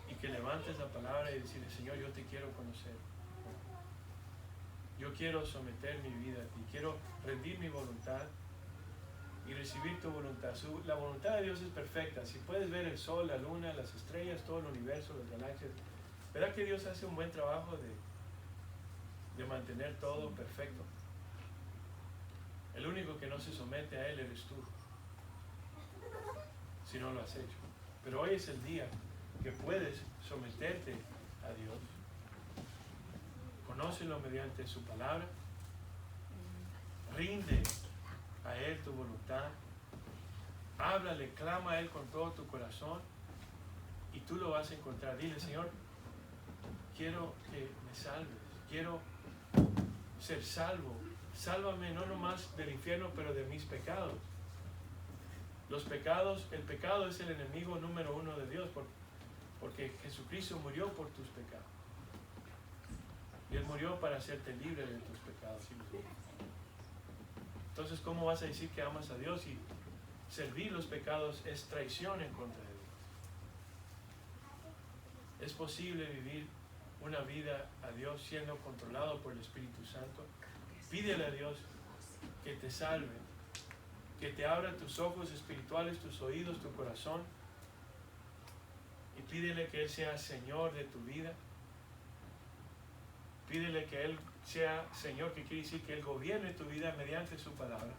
y que levantes la palabra y decirle, Señor, yo te quiero conocer. Yo quiero someter mi vida a ti, quiero rendir mi voluntad y recibir tu voluntad. La voluntad de Dios es perfecta. Si puedes ver el sol, la luna, las estrellas, todo el universo, las galaxias, ¿verdad que Dios hace un buen trabajo de mantener todo perfecto? El único que no se somete a Él eres tú, si no lo has hecho. Pero hoy es el día que puedes someterte a Dios. Conócelo mediante su palabra. Rinde a Él tu voluntad. Háblale, clama a Él con todo tu corazón y tú lo vas a encontrar. Dile, Señor, quiero que me salves, quiero ser salvo. Sálvame no nomás del infierno, pero de mis pecados. Los pecados, el pecado es el enemigo número uno de Dios, porque Jesucristo murió por tus pecados. Y Él murió para hacerte libre de tus pecados. Entonces, ¿cómo vas a decir que amas a Dios y servir los pecados es traición en contra de Dios? ¿Es posible vivir una vida a Dios siendo controlado por el Espíritu Santo? Pídele a Dios que te salve, que te abra tus ojos espirituales, tus oídos, tu corazón, y pídele que Él sea Señor de tu vida. Pídele que Él sea Señor, que quiere decir que Él gobierne tu vida mediante su palabra.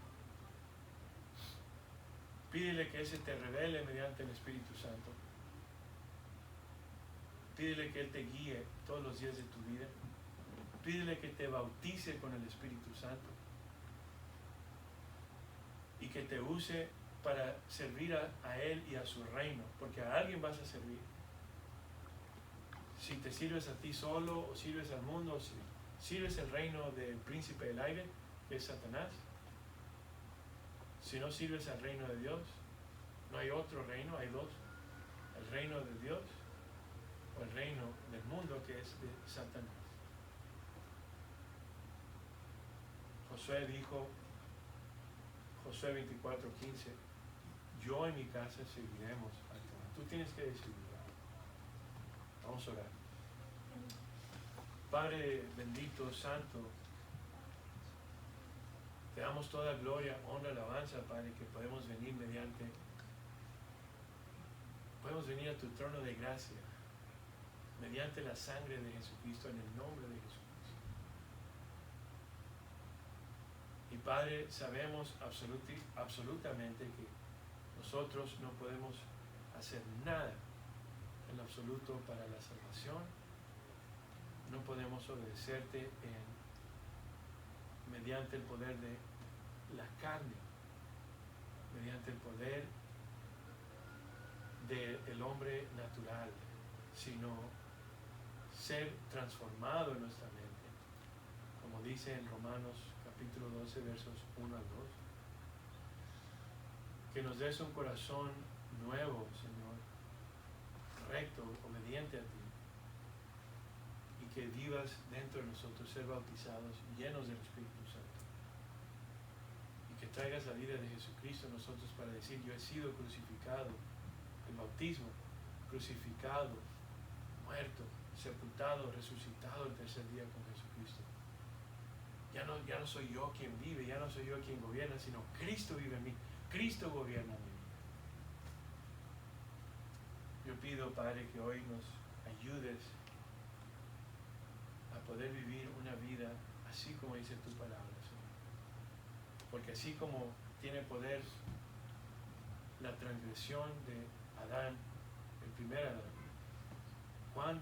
Pídele que Él se te revele mediante el Espíritu Santo. Pídele que Él te guíe todos los días de tu vida. Pídele que te bautice con el Espíritu Santo y que te use para servir a Él y a su reino, porque a alguien vas a servir. Si te sirves a ti solo, o sirves al mundo, o si sirves el reino del príncipe del aire, que es Satanás. Si no sirves al reino de Dios, no hay otro reino, hay dos: el reino de Dios o el reino del mundo, que es de Satanás. Josué dijo, Josué 24:15, yo en mi casa serviremos a Jehová. Tú tienes que decidir. Vamos a orar. Padre bendito, santo, te damos toda gloria, honra, alabanza, Padre, que podemos venir a tu trono de gracia, mediante la sangre de Jesucristo, en el nombre de Jesucristo. Y Padre, sabemos absolutamente que nosotros no podemos hacer nada en absoluto para la salvación. No podemos obedecerte mediante el poder de la carne, mediante el poder del hombre natural, sino ser transformado en nuestra mente, como dice en Romanos capítulo 12, versos 1 al 2. Que nos des un corazón nuevo, Señor, recto, obediente a ti, y que vivas dentro de nosotros, ser bautizados, llenos del Espíritu Santo, y que traigas la vida de Jesucristo a nosotros para decir, yo he sido crucificado, el bautismo, crucificado, muerto, sepultado, resucitado el tercer día con Jesucristo. Ya no soy yo quien vive, ya no soy yo quien gobierna, sino Cristo vive en mí, Cristo gobierna en mí. Yo pido, Padre, que hoy nos ayudes a poder vivir una vida así como dice tu palabra, Señor. Porque así como tiene poder la transgresión de Adán, el primer Adán,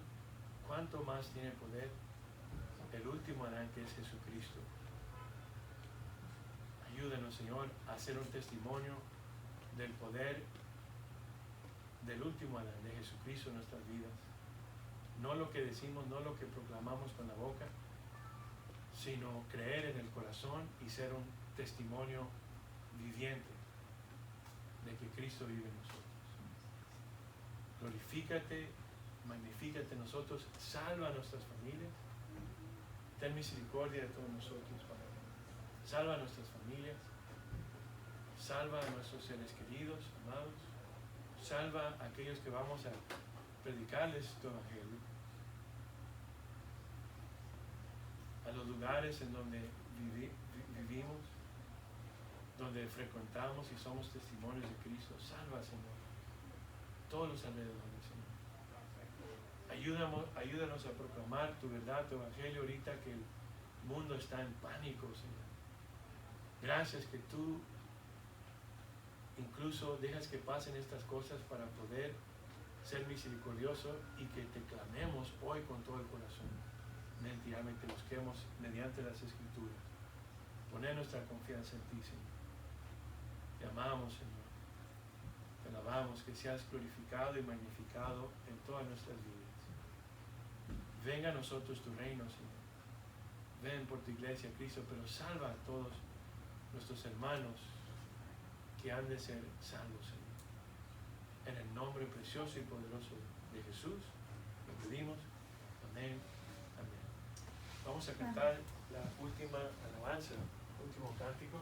¿cuánto más tiene poder el último Adán, que es Jesucristo? Ayúdanos, Señor, a hacer un testimonio del poder del último Adán, de Jesucristo en nuestras vidas. No lo que decimos, no lo que proclamamos con la boca, sino creer en el corazón y ser un testimonio viviente de que Cristo vive en nosotros. Glorifícate, magnifícate en nosotros, salva a nuestras familias, ten misericordia de todos nosotros, Padre. Salva a nuestras familias, salva a nuestros seres queridos, amados, salva a aquellos que vamos a predicarles tu evangelio, a los lugares en donde vivimos, donde frecuentamos y somos testimonios de Cristo. Salva, Señor, todos los alrededores, Señor. Ayúdanos a proclamar tu verdad, tu evangelio ahorita que el mundo está en pánico, Señor. Gracias que tú incluso dejas que pasen estas cosas para poder ser misericordioso y que te clamemos hoy con todo el corazón. Te busquemos mediante las Escrituras. Poner nuestra confianza en ti, Señor. Te amamos, Señor. Te alabamos, que seas glorificado y magnificado en todas nuestras vidas. Venga a nosotros tu reino, Señor. Ven por tu iglesia, Cristo, pero salva a todos nuestros hermanos que han de ser salvos, Señor. En el nombre precioso y poderoso de Jesús, lo pedimos. Amén. Amén. Vamos a cantar la última alabanza, último cántico.